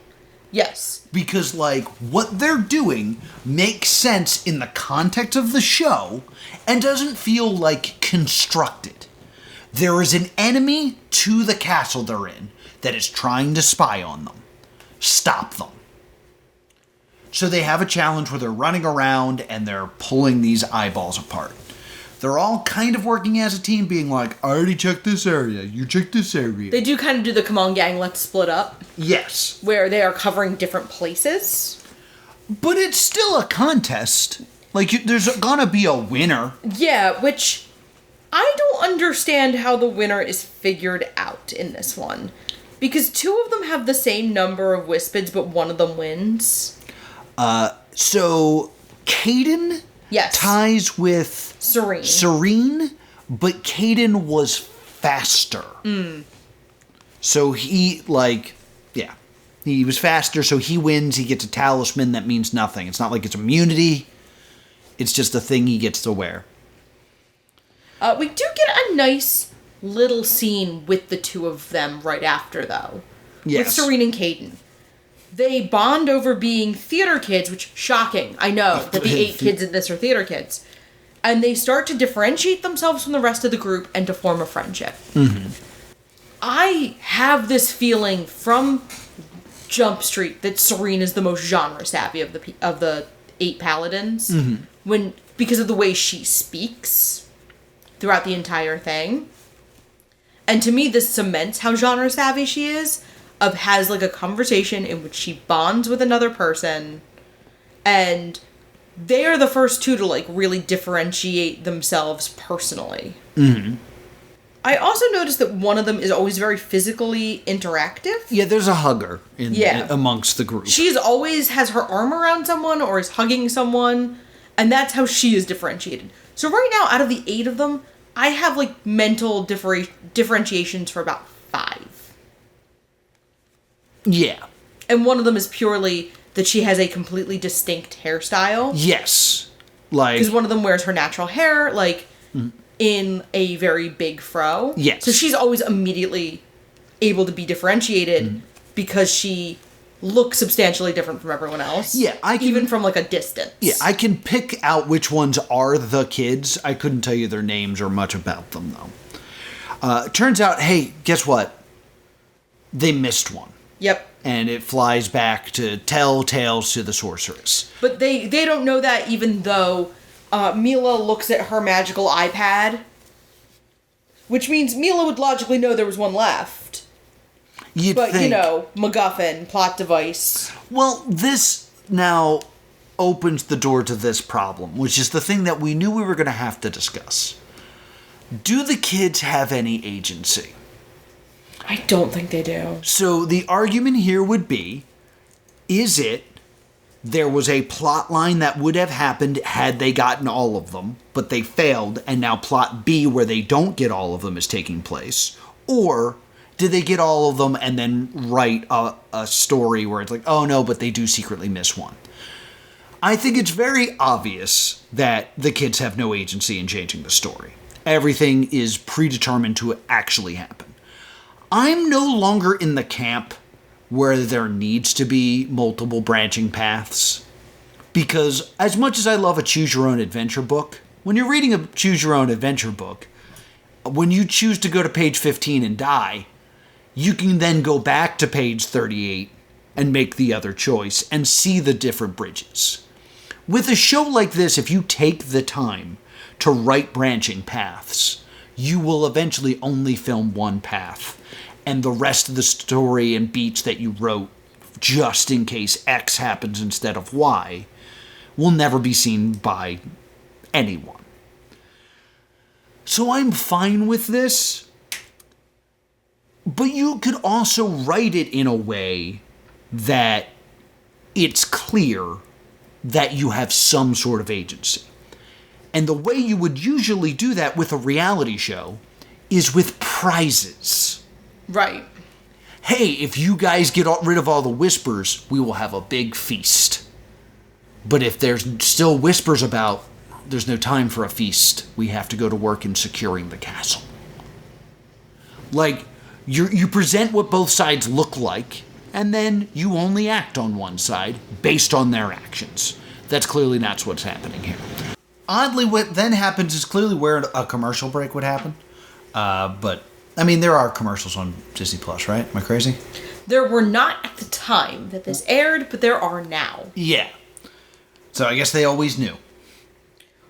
Yes. Because, like, what they're doing makes sense in the context of the show and doesn't feel, like, constructed. There is an enemy to the castle they're in that is trying to spy on them. Stop them. So they have a challenge where they're running around and they're pulling these eyeballs apart. They're all kind of working as a team, being like, I already checked this area, you checked this area. They do kind of do the come on gang, let's split up. Yes. Where they are covering different places. But it's still a contest. Like, there's gonna be a winner. Yeah, which I don't understand how the winner is figured out in this one. Because 2 of them have the same number of Wispids, but one of them wins. So Caden ties with Serene, but Caden was faster. So he, he was faster, so he wins. He gets a talisman that means nothing. It's not like it's immunity. It's just a thing he gets to wear. We do get a nice little scene with the 2 of them right after, though. Yes. With Serene and Caden. They bond over being theater kids, which, shocking, I know, that the 8 kids in this are theater kids. And they start to differentiate themselves from the rest of the group and to form a friendship. Mm-hmm. I have this feeling from Jump Street that Serene is the most genre savvy of the 8 paladins. Mm-hmm. Because of the way she speaks throughout the entire thing. And to me, this cements how genre savvy she is. Has like a conversation in which she bonds with another person, and they are the first 2 to like really differentiate themselves personally. Mm-hmm. I also noticed that one of them is always very physically interactive. Yeah, there's a hugger amongst the group. She always has her arm around someone or is hugging someone, and that's how she is differentiated. So right now, out of the 8 of them, I have like mental differentiations for about 5. Yeah. And one of them is purely that she has a completely distinct hairstyle. Yes. Because one of them wears her natural hair, in a very big fro. Yes. So she's always immediately able to be differentiated because she looks substantially different from everyone else. Yeah, even from like a distance. Yeah, I can pick out which ones are the kids. I couldn't tell you their names or much about them, though. Turns out, hey, guess what? They missed one. Yep. And it flies back to tell tales to the sorceress. But they don't know that, even though Mila looks at her magical iPad. Which means Mila would logically know there was one left. You'd think. MacGuffin, plot device. Well, this now opens the door to this problem, which is the thing that we knew we were going to have to discuss. Do the kids have any agency? I don't think they do. So the argument here would be, is it there was a plot line that would have happened had they gotten all of them, but they failed, and now plot B, where they don't get all of them, is taking place? Or did they get all of them and then write a story where it's like, oh no, but they do secretly miss one? I think it's very obvious that the kids have no agency in changing the story. Everything is predetermined to actually happen. I'm no longer in the camp where there needs to be multiple branching paths. Because as much as I love a choose-your-own-adventure book, when you're reading a choose-your-own-adventure book, when you choose to go to page 15 and die, you can then go back to page 38 and make the other choice and see the different bridges. With a show like this, if you take the time to write branching paths, you will eventually only film one path, and the rest of the story and beats that you wrote, just in case X happens instead of Y, will never be seen by anyone. So I'm fine with this, but you could also write it in a way that it's clear that you have some sort of agency. And the way you would usually do that with a reality show is with prizes. Right. Hey, if you guys get rid of all the whispers, we will have a big feast. But if there's still whispers about, there's no time for a feast. We have to go to work in securing the castle. Like, you present what both sides look like, and then you only act on one side based on their actions. That's clearly not what's happening here. Oddly, what then happens is clearly where a commercial break would happen. But, I mean, there are commercials on Disney Plus, right? Am I crazy? There were not at the time that this aired, but there are now. Yeah. So I guess they always knew.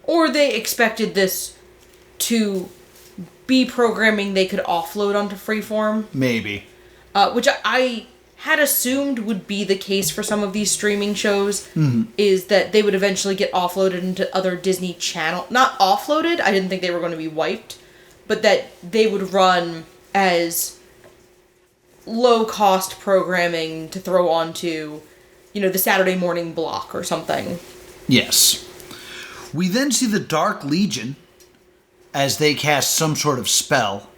Or they expected this to be programming they could offload onto Freeform. Maybe. Which I had assumed would be the case for some of these streaming shows, is that they would eventually get offloaded into other Disney Channel. Not offloaded, I didn't think they were going to be wiped, but that they would run as low-cost programming to throw onto, the Saturday morning block or something. Yes. We then see the Dark Legion as they cast some sort of spell.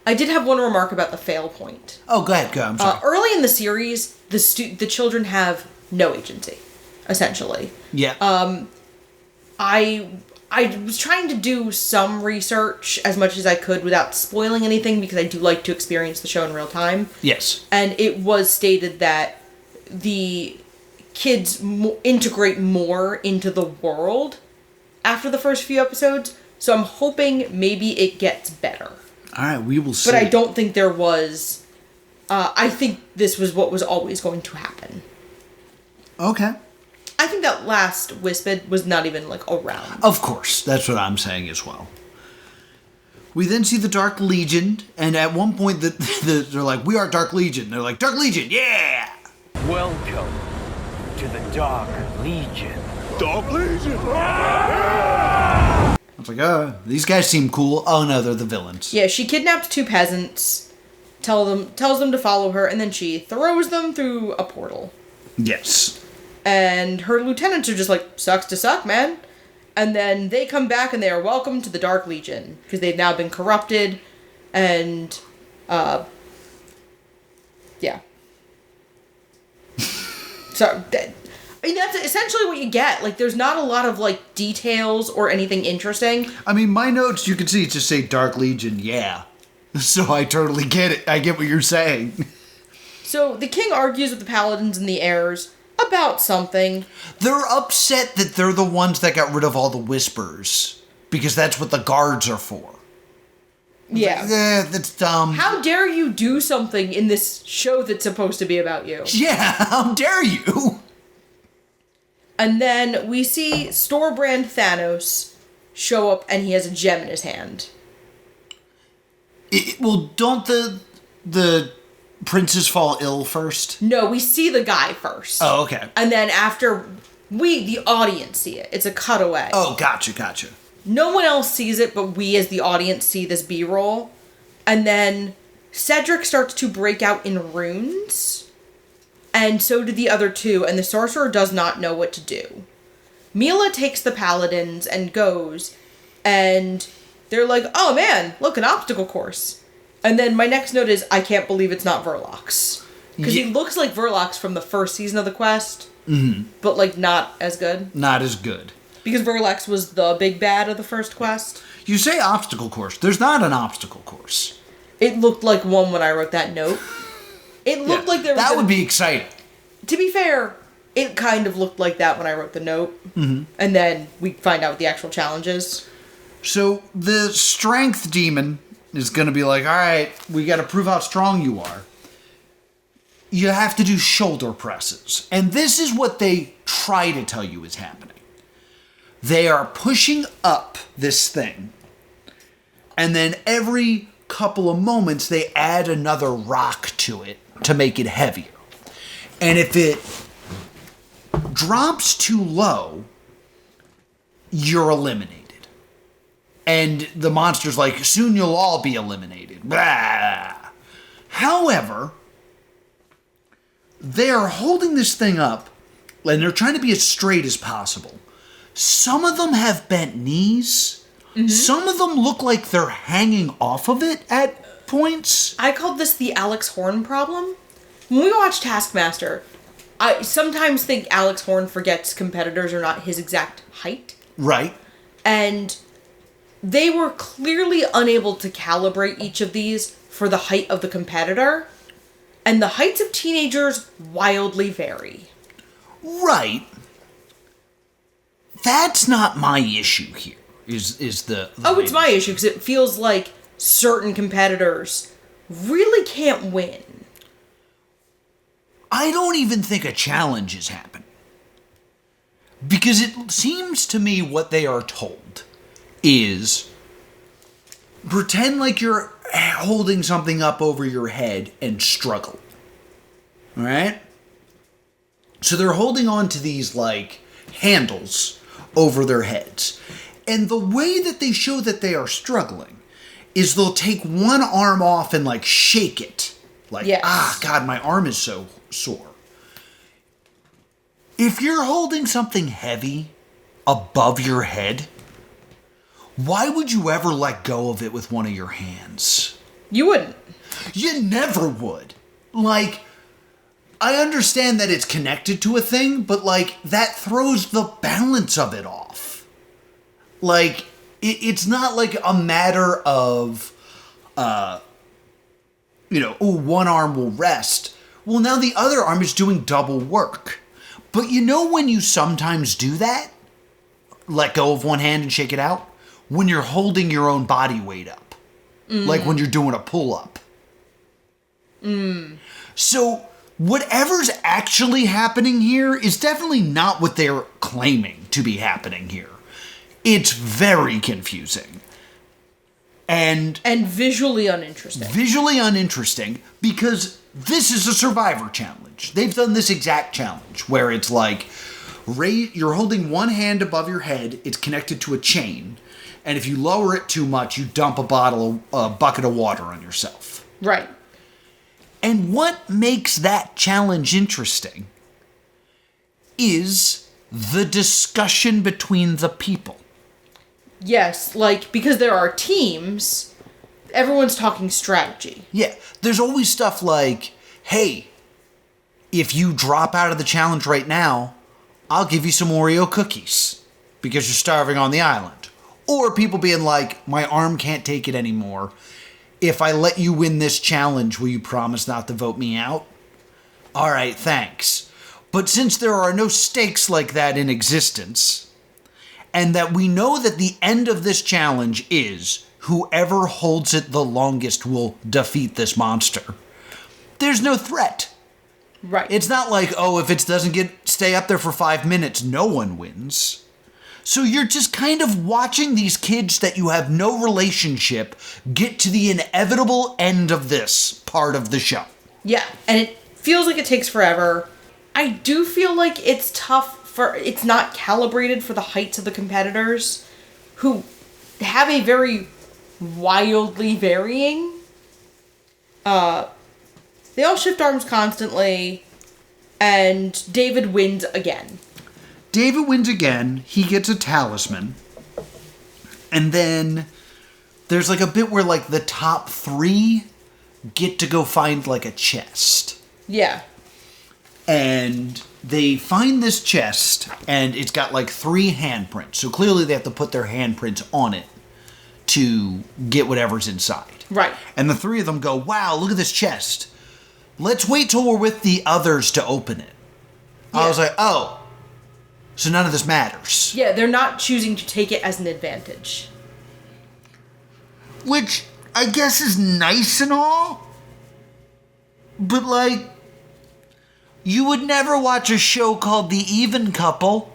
I did have one remark about the fail point. Oh, go ahead, I'm sorry. Early in the series, the children have no agency, essentially. Yeah. I was trying to do some research as much as I could without spoiling anything because I do like to experience the show in real time. Yes. And it was stated that the kids integrate more into the world after the first few episodes, so I'm hoping maybe it gets better. All right, we will see. But I don't think there was... I think this was what was always going to happen. Okay. I think that last Wisped was not even, around. Of course, that's what I'm saying as well. We then see the Dark Legion, and at one point they're like, we are Dark Legion. They're like, Dark Legion, yeah! Welcome to the Dark Legion. Dark Legion! I was like, oh, these guys seem cool. Oh no, they're the villains. Yeah, she kidnaps two peasants, tells them to follow her, and then she throws them through a portal. Yes. And her lieutenants are just like, sucks to suck, man. And then they come back and they are welcome to the Dark Legion, because they've now been corrupted, and, yeah. So, that's essentially what you get. There's not a lot of, details or anything interesting. I mean, my notes, you can see, just say Dark Legion, yeah. So I totally get it. I get what you're saying. So, the king argues with the paladins and the heirs about something. They're upset that they're the ones that got rid of all the whispers, because that's what the guards are for. Yeah. That's dumb. How dare you do something in this show that's supposed to be about you? Yeah, how dare you? And then we see store-brand Thanos show up, and he has a gem in his hand. Well, don't the princes fall ill first? No, we see the guy first. Oh, okay. And then after we, the audience, see it. It's a cutaway. Oh, gotcha. No one else sees it, but we as the audience see this B-roll. And then Cedric starts to break out in runes. And so do the other two, and the sorcerer does not know what to do. Mila takes the paladins and goes, and they're like, oh man, look, an obstacle course. And then my next note is, I can't believe it's not Verlox. Because he looks like Verlox from the first season of the quest, but not as good. Not as good. Because Verlox was the big bad of the first quest. You say obstacle course. There's not an obstacle course. It looked like one when I wrote that note. It looked like there was... That would be exciting. To be fair, it kind of looked like that when I wrote the note. Mm-hmm. And then we find out what the actual challenge is. So, the strength demon is going to be like, all right, we got to prove how strong you are. You have to do shoulder presses. And this is what they try to tell you is happening. They are pushing up this thing. And then every couple of moments, they add another rock to it to make it heavier. And if it drops too low, you're eliminated. And the monster's like, soon you'll all be eliminated. Blah. However, they're holding this thing up, and they're trying to be as straight as possible. Some of them have bent knees. Mm-hmm. Some of them look like they're hanging off of it at points. I called this the Alex Horn problem. When we watch Taskmaster, I sometimes think Alex Horn forgets competitors are not his exact height. Right. And they were clearly unable to calibrate each of these for the height of the competitor. And the heights of teenagers wildly vary. Right. That's not my issue here. Is the it's my issue, because it feels like certain competitors really can't win. I don't even think a challenge is happening. Because it seems to me what they are told is pretend like you're holding something up over your head and struggle. All right? So they're holding on to these, like, handles over their heads. And the way that they show that they are struggling is they'll take one arm off and, like, shake it. Like, yes. God, my arm is so sore. If you're holding something heavy above your head, why would you ever let go of it with one of your hands? You wouldn't. You never would. Like, I understand that it's connected to a thing, but, like, that throws the balance of it off. Like, it's not like a matter of, one arm will rest. Well, now the other arm is doing double work. But you know when you sometimes do that? Let go of one hand and shake it out? When you're holding your own body weight up. Like when you're doing a pull-up. So whatever's actually happening here is definitely not what they're claiming to be happening here. It's very confusing. And visually uninteresting. Visually uninteresting because this is a Survivor challenge. They've done this exact challenge where it's like you're holding one hand above your head, it's connected to a chain, and if you lower it too much, you dump a bucket of water on yourself. Right. And what makes that challenge interesting is the discussion between the people. Yes, like, because there are teams, everyone's talking strategy. Yeah, there's always stuff like, hey, if you drop out of the challenge right now, I'll give you some Oreo cookies because you're starving on the island. Or people being like, my arm can't take it anymore. If I let you win this challenge, will you promise not to vote me out? All right, thanks. But since there are no stakes like that in existence, and that we know that the end of this challenge is whoever holds it the longest will defeat this monster, there's no threat. Right. It's not like, if it doesn't stay up there for 5 minutes, no one wins. So you're just kind of watching these kids that you have no relationship get to the inevitable end of this part of the show. Yeah, and it feels like it takes forever. I do feel like it's tough it's not calibrated for the heights of the competitors who have a very wildly varying. They all shift arms constantly, and David wins again. David wins again. He gets a talisman. And then there's like a bit where like the top 3 get to go find like a chest. Yeah. And they find this chest, and it's got like 3 handprints. So clearly they have to put their handprints on it to get whatever's inside. Right. And the 3 of them go, wow, look at this chest. Let's wait till we're with the others to open it. Yeah. I was like, so none of this matters. Yeah, they're not choosing to take it as an advantage. Which I guess is nice and all, but like, you would never watch a show called The Even Couple,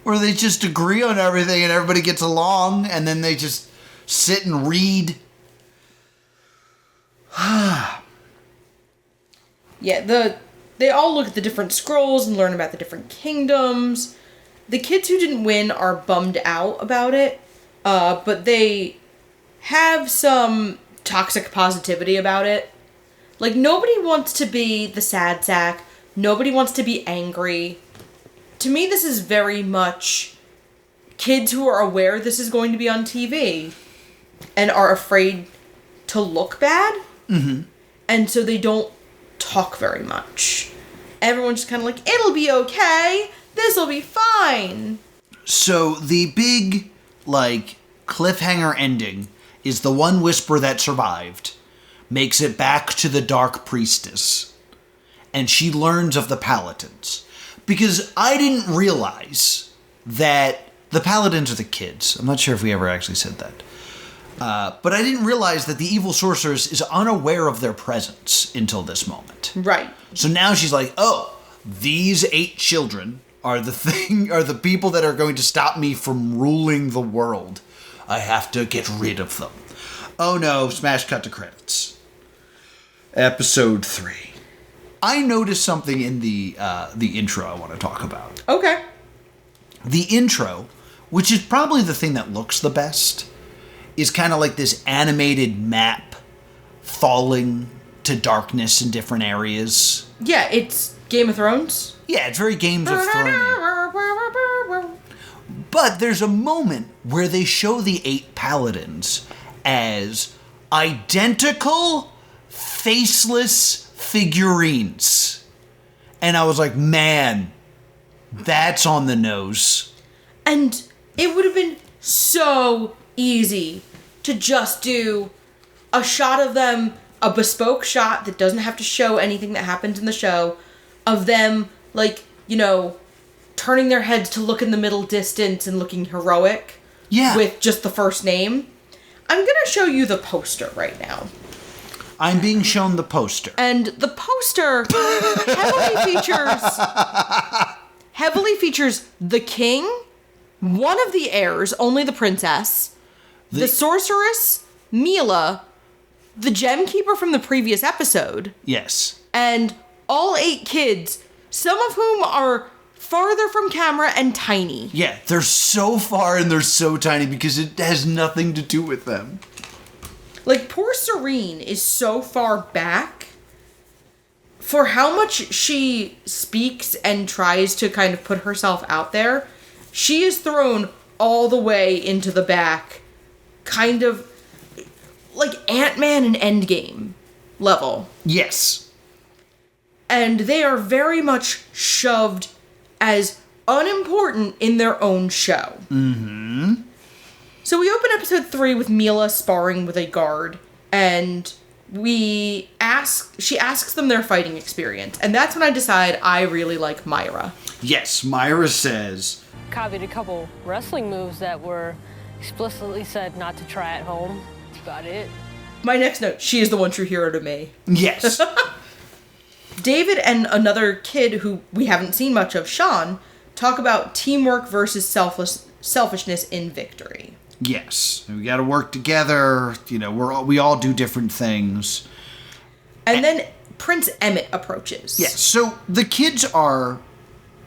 where they just agree on everything and everybody gets along, and then they just sit and read. Yeah, they all look at the different scrolls and learn about the different kingdoms. The kids who didn't win are bummed out about it, but they have some toxic positivity about it. Like, nobody wants to be the sad sack. Nobody wants to be angry. To me, this is very much kids who are aware this is going to be on TV and are afraid to look bad. Mm-hmm. And so they don't talk very much. Everyone's just kind of like, it'll be okay. This'll be fine. So the big, like, cliffhanger ending is the one whisper that survived makes it back to the Dark Priestess, and she learns of the palatines. Because I didn't realize that the paladins are the kids. I'm not sure if we ever actually said that. But I didn't realize that the evil sorceress is unaware of their presence until this moment. Right. So now she's like, oh, these 8 children are the people that are going to stop me from ruling the world. I have to get rid of them. Oh no, smash cut to credits. Episode 3. I noticed something in the intro I want to talk about. Okay. The intro, which is probably the thing that looks the best, is kind of like this animated map falling to darkness in different areas. Yeah, it's Game of Thrones. Yeah, it's very Games of Thrones. But there's a moment where they show the 8 paladins as identical, faceless figurines. And I was like, man, that's on the nose. And it would have been so easy to just do a shot of them, a bespoke shot that doesn't have to show anything that happens in the show, of them, like, you know, turning their heads to look in the middle distance and looking heroic. Yeah. With just the first name. I'm gonna show you the poster right now. I'm being shown the poster. And the poster heavily features the king, one of the heirs, only the princess, the sorceress, Mila, the gem keeper from the previous episode. Yes. And all 8 kids, some of whom are farther from camera and tiny. Yeah, they're so far and they're so tiny because it has nothing to do with them. Like, poor Serene is so far back. For how much she speaks and tries to kind of put herself out there, she is thrown all the way into the back, kind of like Ant-Man and Endgame level. Yes. And they are very much shoved as unimportant in their own show. Mm-hmm. So we open episode 3 with Mila sparring with a guard, and she asks them their fighting experience, and that's when I decide I really like Myra. Yes, Myra says, Copied a couple wrestling moves that were explicitly said not to try at home. That's about it. My next note, she is the one true hero to me. Yes. David and another kid who we haven't seen much of, Sean, talk about teamwork versus selfishness in victory. Yes. We got to work together. You know, we all do different things. And then Prince Emmett approaches. Yes. So the kids are,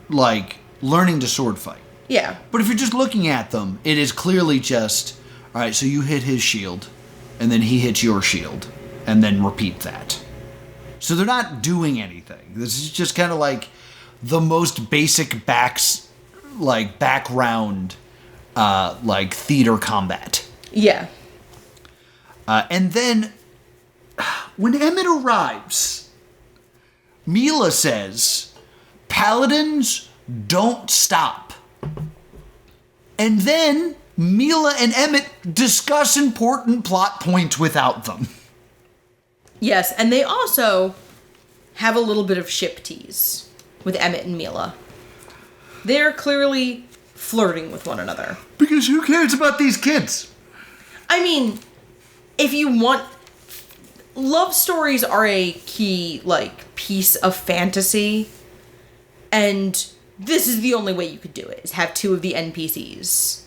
like, learning to sword fight. Yeah. But if you're just looking at them, it is clearly just, all right, so you hit his shield, and then he hits your shield, and then repeat that. So they're not doing anything. This is just kind of like the most basic background, like theater combat. Yeah. And then when Emmett arrives, Mila says, "Paladins don't stop." And then Mila and Emmett discuss important plot points without them. Yes, and they also have a little bit of ship tease with Emmett and Mila. They're clearly flirting with one another. Because who cares about these kids? I mean, if you want, love stories are a key, like, piece of fantasy, and this is the only way you could do it, is have two of the NPCs.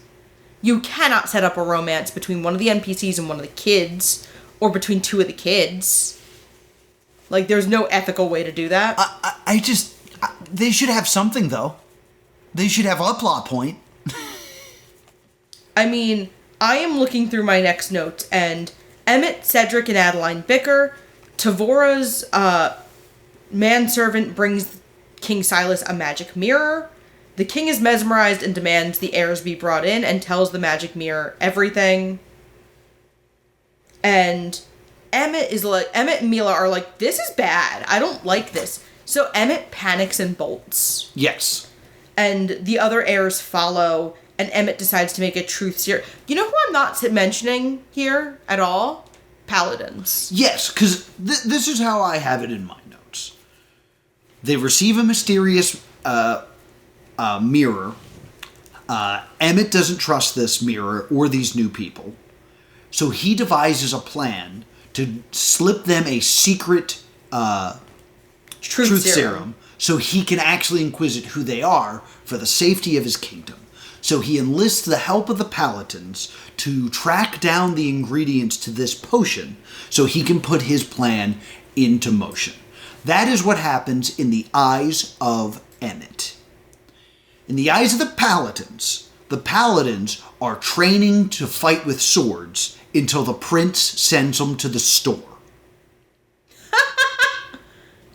You cannot set up a romance between one of the NPCs and one of the kids, or between two of the kids. Like, there's no ethical way to do that. They should have something, though. They should have a plot point. I mean, I am looking through my next notes, and Emmett, Cedric, and Adeline bicker. Tavora's manservant brings King Silas a magic mirror. The king is mesmerized and demands the heirs be brought in and tells the magic mirror everything. And Emmett and Mila are like, this is bad. I don't like this. So Emmett panics and bolts. Yes. And the other heirs follow, and Emmett decides to make a truth serum. You know who I'm not mentioning here at all? Paladins. Yes, because this is how I have it in my notes. They receive a mysterious mirror. Emmett doesn't trust this mirror or these new people. So he devises a plan to slip them a secret truth serum so he can actually inquisit who they are for the safety of his kingdom. So he enlists the help of the palatines to track down the ingredients to this potion so he can put his plan into motion. That is what happens in the eyes of Emmett. In the eyes of the palatines are training to fight with swords until the prince sends them to the store.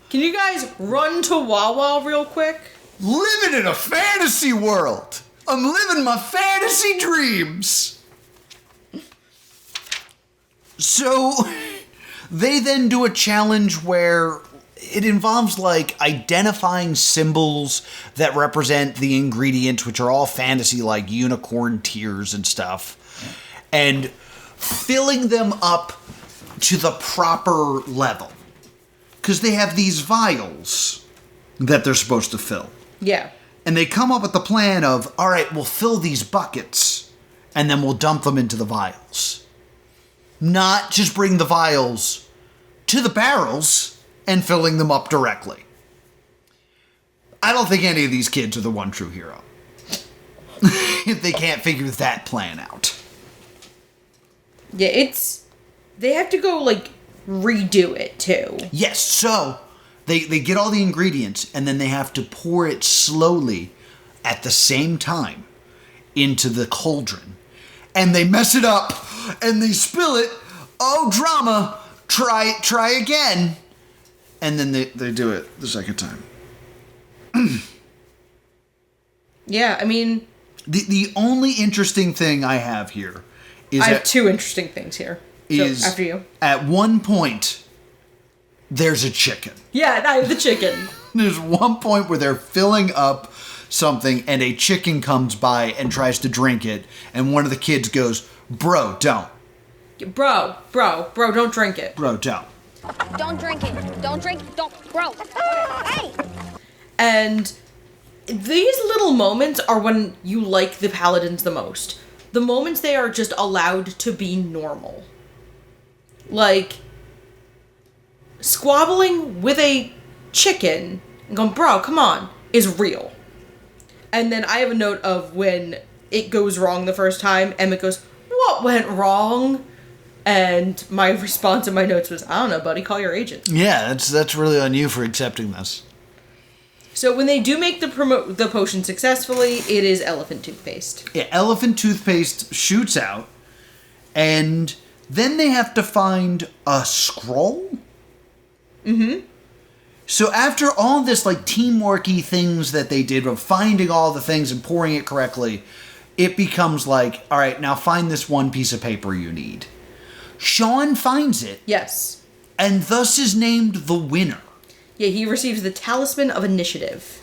Can you guys run to Wawa real quick? Living in a fantasy world! I'm living my fantasy dreams! So, they then do a challenge where it involves, like, identifying symbols that represent the ingredients, which are all fantasy, like unicorn tears and stuff, and filling them up to the proper level. Because they have these vials that they're supposed to fill. Yeah. And they come up with the plan of, all right, we'll fill these buckets, and then we'll dump them into the vials. Not just bring the vials to the barrels and filling them up directly. I don't think any of these kids are the one true hero. If they can't figure that plan out. Yeah, they have to go, like, redo it, too. Yes, so they get all the ingredients, and then they have to pour it slowly at the same time into the cauldron. And they mess it up, and they spill it. Oh, drama. Try again. And then they do it the second time. Yeah, I mean... The only interesting thing I have here is... I have two interesting things here. Is so, after you. At one point, there's a chicken. Yeah, I have the chicken. There's one point where they're filling up something, and a chicken comes by and tries to drink it, and one of the kids goes, bro, don't. Bro, don't drink it. Bro, don't. Don't drink it. Don't drink it. Don't. Bro. Hey! And these little moments are when you like the paladins the most. The moments they are just allowed to be normal. Like, squabbling with a chicken and going, bro, come on, is real. And then I have a note of when it goes wrong the first time, Emmett goes, what went wrong? And my response in my notes was, I don't know, buddy, call your agent. Yeah, that's really on you for accepting this. So when they do make the potion successfully, it is elephant toothpaste. Yeah, elephant toothpaste shoots out, and then they have to find a scroll? Mm-hmm. So after all this, like, teamworky things that they did of finding all the things and pouring it correctly, it becomes like, all right, now find this one piece of paper you need. Sean finds it. Yes. And thus is named the winner. Yeah, he receives the Talisman of Initiative.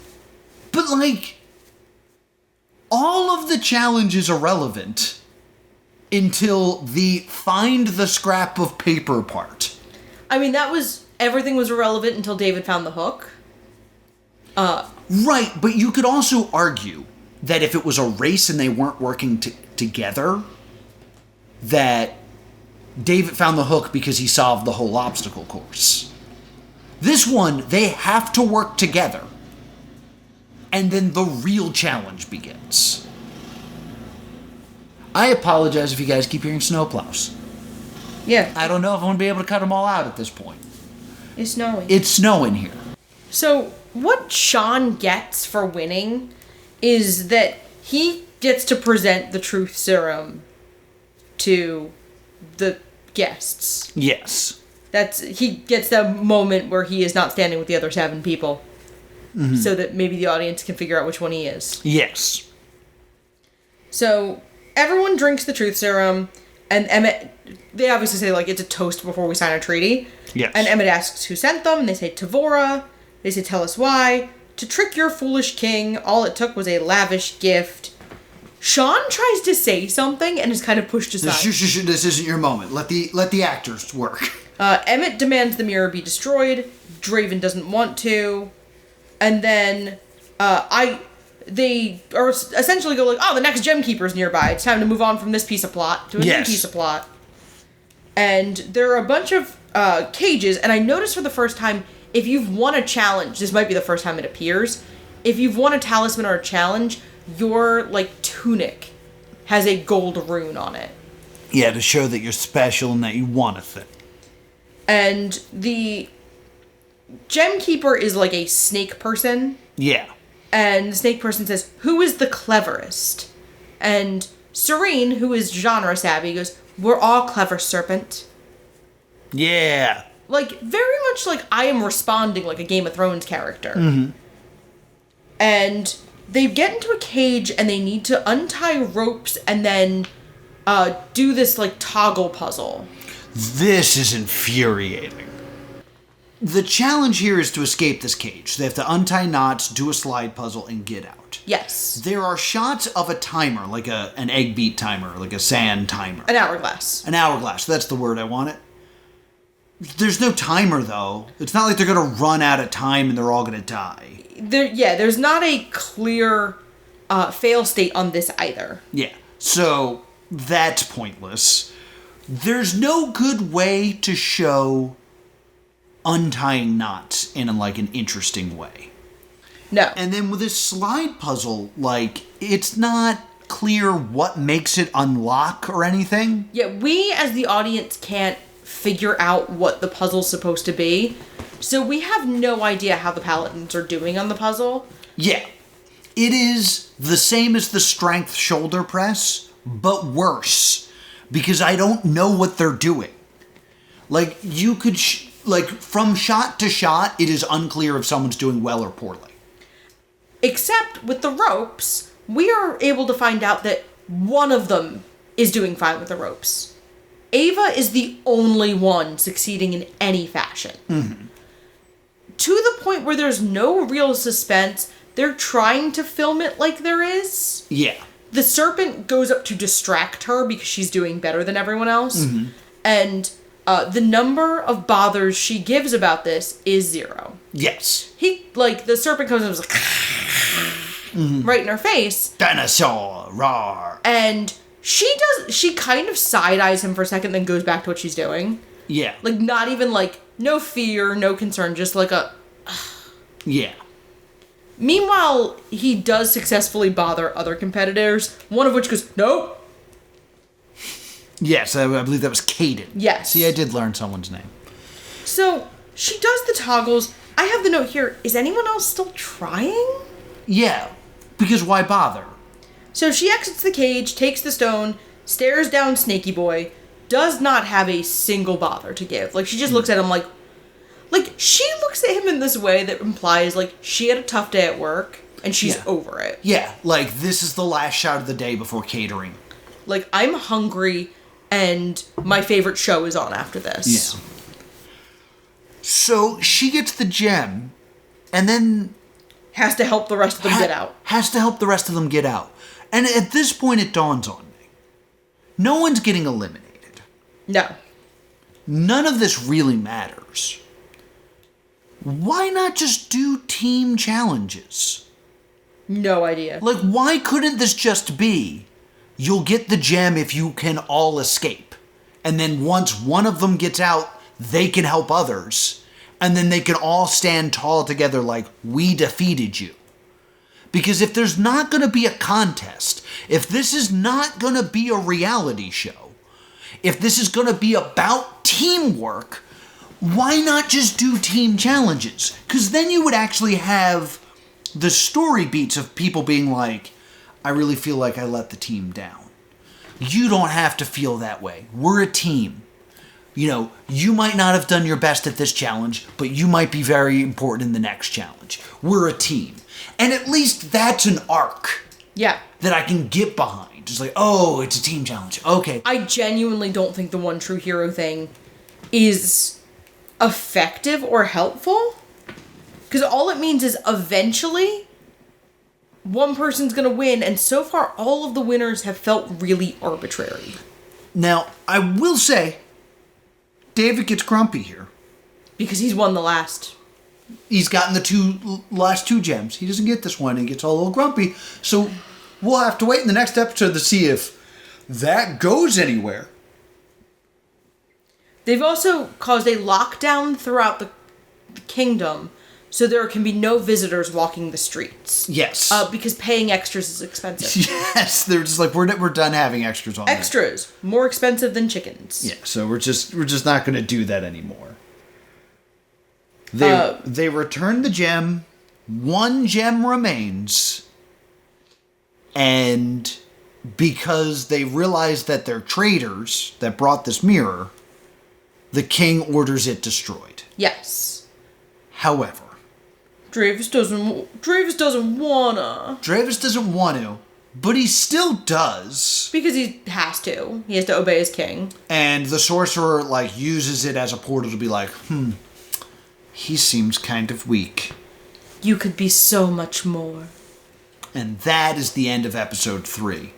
But, like, all of the challenge is irrelevant until the find the scrap of paper part. I mean, everything was irrelevant until David found the hook. Right, but you could also argue that if it was a race and they weren't working together, that David found the hook because he solved the whole obstacle course. This one, they have to work together. And then the real challenge begins. I apologize if you guys keep hearing snowplows. Yeah. I don't know if I'm going to be able to cut them all out at this point. It's snowing. It's snowing here. So, what Sean gets for winning is that he gets to present the truth serum to the guests. Yes. He gets that moment where he is not standing with the other 7 people. Mm-hmm. So that maybe the audience can figure out which one he is. Yes. So, everyone drinks the truth serum, and Emmett, they obviously say, like, it's a toast before we sign a treaty. Yes. And Emmett asks who sent them, and they say Tavora. They say, tell us why. To trick your foolish king, all it took was a lavish gift. Sean tries to say something and is kind of pushed aside. This isn't your moment. Let the actors work. Emmett demands the mirror be destroyed. Draven doesn't want to. And then, they are essentially go like, oh, the next gem keeper's nearby. It's time to move on from this piece of plot to a new piece of plot. And there are a bunch of cages, and I noticed for the first time, if you've won a challenge, this might be the first time it appears, if you've won a talisman or a challenge, your, like, tunic has a gold rune on it. Yeah, to show that you're special and that you want a thing. And the gem keeper is like a snake person. Yeah. And the snake person says, who is the cleverest? And Serene, who is genre savvy, goes, we're all clever, serpent. Yeah. Like, very much like I am responding like a Game of Thrones character. Mm-hmm. And they get into a cage and they need to untie ropes and then do this, like, toggle puzzle. This is infuriating. The challenge here is to escape this cage. They have to untie knots, do a slide puzzle, and get out. Yes. There are shots of a timer, like an egg beat timer, like a sand timer. An hourglass. An hourglass. That's the word I wanted. There's no timer, though. It's not like they're going to run out of time and they're all going to die. There's not a clear fail state on this either. Yeah. So, that's pointless. There's no good way to show untying knots in, like, an interesting way. No. And then with this slide puzzle, like, it's not clear what makes it unlock or anything. Yeah, we as the audience can't figure out what the puzzle's supposed to be. So we have no idea how the paladins are doing on the puzzle. Yeah. It is the same as the strength shoulder press, but worse. Because I don't know what they're doing. Like, you could... from shot to shot, it is unclear if someone's doing well or poorly. Except with the ropes, we are able to find out that one of them is doing fine with the ropes. Ava is the only one succeeding in any fashion. Mm-hmm. To the point where there's no real suspense. They're trying to film it like there is. Yeah. The serpent goes up to distract her because she's doing better than everyone else. Mm-hmm. And the number of bothers she gives about this is 0. Yes. The serpent comes and was like, mm-hmm. right in her face. Dinosaur, roar. And she kind of side-eyes him for a second, then goes back to what she's doing. Yeah. Like, not even, like, no fear, no concern, just like a... Yeah. Meanwhile, he does successfully bother other competitors, one of which goes, nope. Yes, I believe that was Caden. Yes. See, I did learn someone's name. So, she does the toggles. I have the note here, is anyone else still trying? Yeah, because why bother? So she exits the cage, takes the stone, stares down Snaky Boy, does not have a single bother to give. Like, she just looks at him like, she looks at him in this way that implies, like, she had a tough day at work, and she's over it. Yeah, like, this is the last shot of the day before catering. Like, I'm hungry, and my favorite show is on after this. Yeah. So, she gets the gem, and then... has to help the rest of them get out. Has to help the rest of them get out. And at this point, it dawns on me. No one's getting eliminated. No. None of this really matters. Why not just do team challenges? No idea. Like, why couldn't this just be, you'll get the gem if you can all escape? And then once one of them gets out, they can help others. And then they can all stand tall together like, we defeated you. Because if there's not going to be a contest, if this is not going to be a reality show, if this is going to be about teamwork, why not just do team challenges? Because then you would actually have the story beats of people being like, I really feel like I let the team down. You don't have to feel that way. We're a team. You know, you might not have done your best at this challenge, but you might be very important in the next challenge. We're a team. And at least that's an arc. Yeah. That I can get behind. Just like, oh, it's a team challenge. Okay. I genuinely don't think the one true hero thing is effective or helpful. Because all it means is eventually one person's going to win, and so far all of the winners have felt really arbitrary. Now, I will say, David gets grumpy here. Because he's won the last. He's gotten the last two gems. He doesn't get this one and gets all a little grumpy. So we'll have to wait in the next episode to see if that goes anywhere. They've also caused a lockdown throughout the kingdom, so there can be no visitors walking the streets. Yes. Because paying extras is expensive. Yes, they're just like, we're done having extras on Extras. There. More expensive than chickens. Yeah, so we're just not going to do that anymore. They return the gem. One gem remains. And because they realize that they're traitors that brought this mirror, the king orders it destroyed. Yes. However, Dravis doesn't wanna. Dravis doesn't want to, but he still does. Because he has to. He has to obey his king. And the sorcerer, uses it as a portal to be like, he seems kind of weak. You could be so much more. And that is the end of episode 3.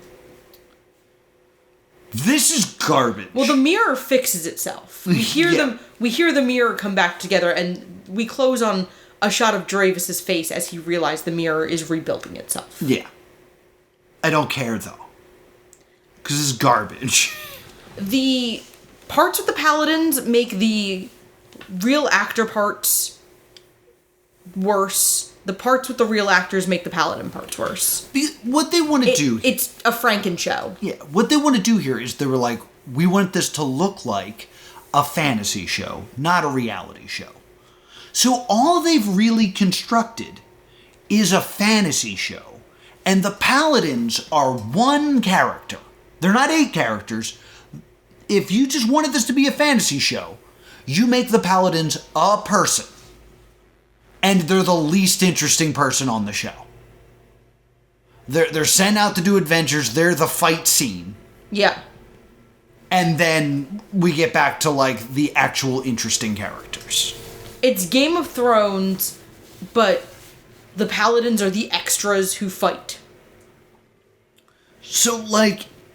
This is garbage. Well, the mirror fixes itself. We hear the mirror come back together, and we close on a shot of Dravis's face as he realized the mirror is rebuilding itself. Yeah. I don't care, though. Because this is garbage. The parts with the paladins make the real actor parts worse. The parts with the real actors make the paladin parts worse. What they want to do... It's a Franken show. Yeah, what they want to do here is they were like, we want this to look like a fantasy show, not a reality show. So all they've really constructed is a fantasy show. And the paladins are one character. They're not 8 characters. If you just wanted this to be a fantasy show, you make the paladins a person. And they're the least interesting person on the show. They're sent out to do adventures. They're the fight scene. Yeah. And then we get back to, the actual interesting characters. It's Game of Thrones, but the paladins are the extras who fight. So,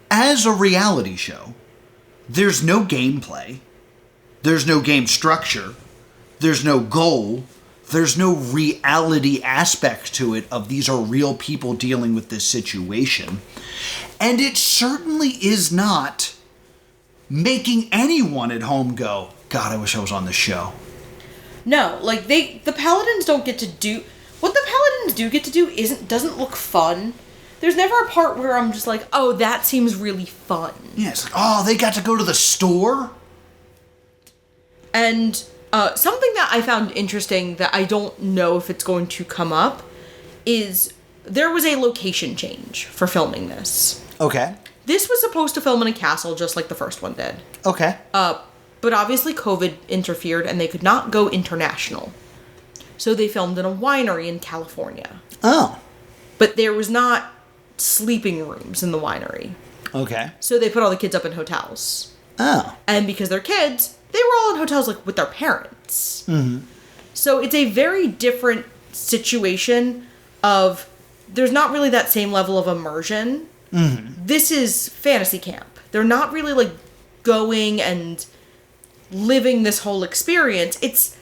as a reality show, there's no gameplay. There's no game structure. There's no goal. There's no reality aspect to it of these are real people dealing with this situation. And it certainly is not making anyone at home go, God, I wish I was on this show. No, the paladins don't get to do... What the paladins do get to do doesn't look fun. There's never a part where I'm just like, oh, that seems really fun. Yeah, it's like, oh, they got to go to the store? And something that I found interesting that I don't know if it's going to come up is there was a location change for filming this. Okay. This was supposed to film in a castle just like the first one did. Okay. But obviously COVID interfered and they could not go international. So they filmed in a winery in California. Oh. But there was not sleeping rooms in the winery. Okay. So they put all the kids up in hotels. Oh. And because they're kids, they were all in hotels with their parents. Mm-hmm. So it's a very different situation of there's not really that same level of immersion. Mm-hmm. This is fantasy camp. They're not really going and living this whole experience. It's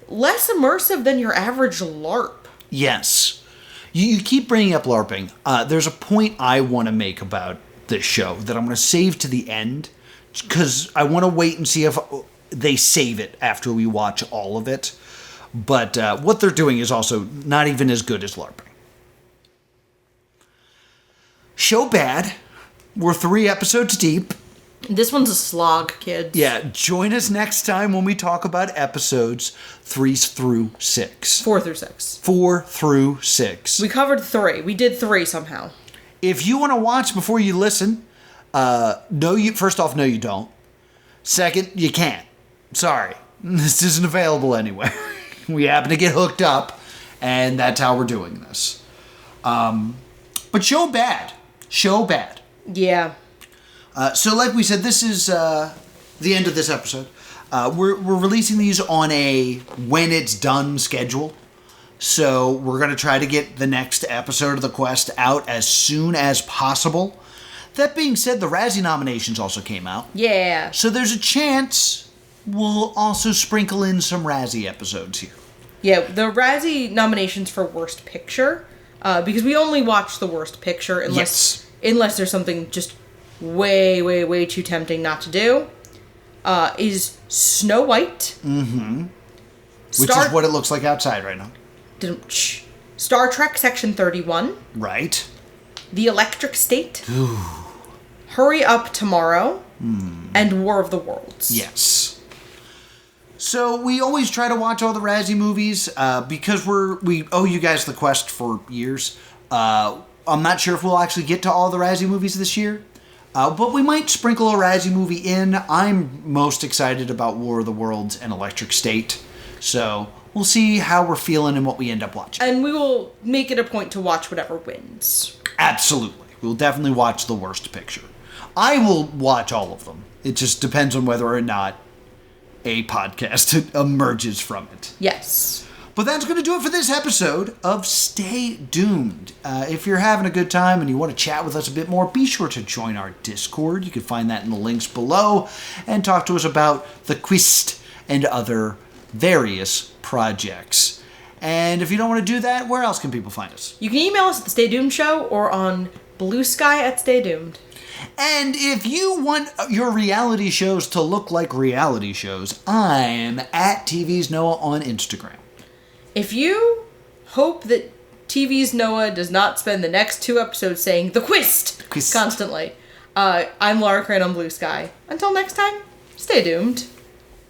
less immersive than your average LARP. Yes. You keep bringing up LARPing. There's a point I want to make about this show that I'm going to save to the end because I want to wait and see if they save it after we watch all of it. But what they're doing is also not even as good as LARPing. Show bad. We're 3 episodes deep. This one's a slog, kids. Yeah, join us next time when we talk about episodes 3 through 6. 4 through 6. 4 through 6. We covered 3. We did 3 somehow. If you want to watch before you listen, first off, no you don't. Second, you can't. Sorry. This isn't available anywhere. We happen to get hooked up, and that's how we're doing this. But show bad. Show bad. Yeah. So like we said, this is the end of this episode. We're releasing these on a when it's done schedule. So we're going to try to get the next episode of The Quest out as soon as possible. That being said, the Razzie nominations also came out. Yeah. So there's a chance we'll also sprinkle in some Razzie episodes here. Yeah, the Razzie nominations for Worst Picture, because we only watch the Worst Picture unless there's something just way, way, way too tempting not to do, is Snow White. Mm-hmm. Which is what it looks like outside right now. Star Trek Section 31. Right. The Electric State. Ooh. Hurry Up Tomorrow. And War of the Worlds. Yes. So we always try to watch all the Razzie movies because we owe you guys The Quest for years. I'm not sure if we'll actually get to all the Razzie movies this year. But we might sprinkle a Razzie movie in. I'm most excited about War of the Worlds and Electric State. So we'll see how we're feeling and what we end up watching. And we will make it a point to watch whatever wins. Absolutely. We'll definitely watch the Worst Picture. I will watch all of them. It just depends on whether or not a podcast emerges from it. Yes. But that's going to do it for this episode of Stay Doomed. If you're having a good time and you want to chat with us a bit more, be sure to join our Discord. You can find that in the links below and talk to us about the Quest and other various projects. And if you don't want to do that, where else can people find us? You can email us at the Stay Doomed Show or on Blue Sky at Stay Doomed. And if you want your reality shows to look like reality shows, I'm at TV's Noah on Instagram. If you hope that TV's Noah does not spend the next 2 episodes saying the Quest constantly, I'm Laura Crane on Blue Sky. Until next time, stay doomed.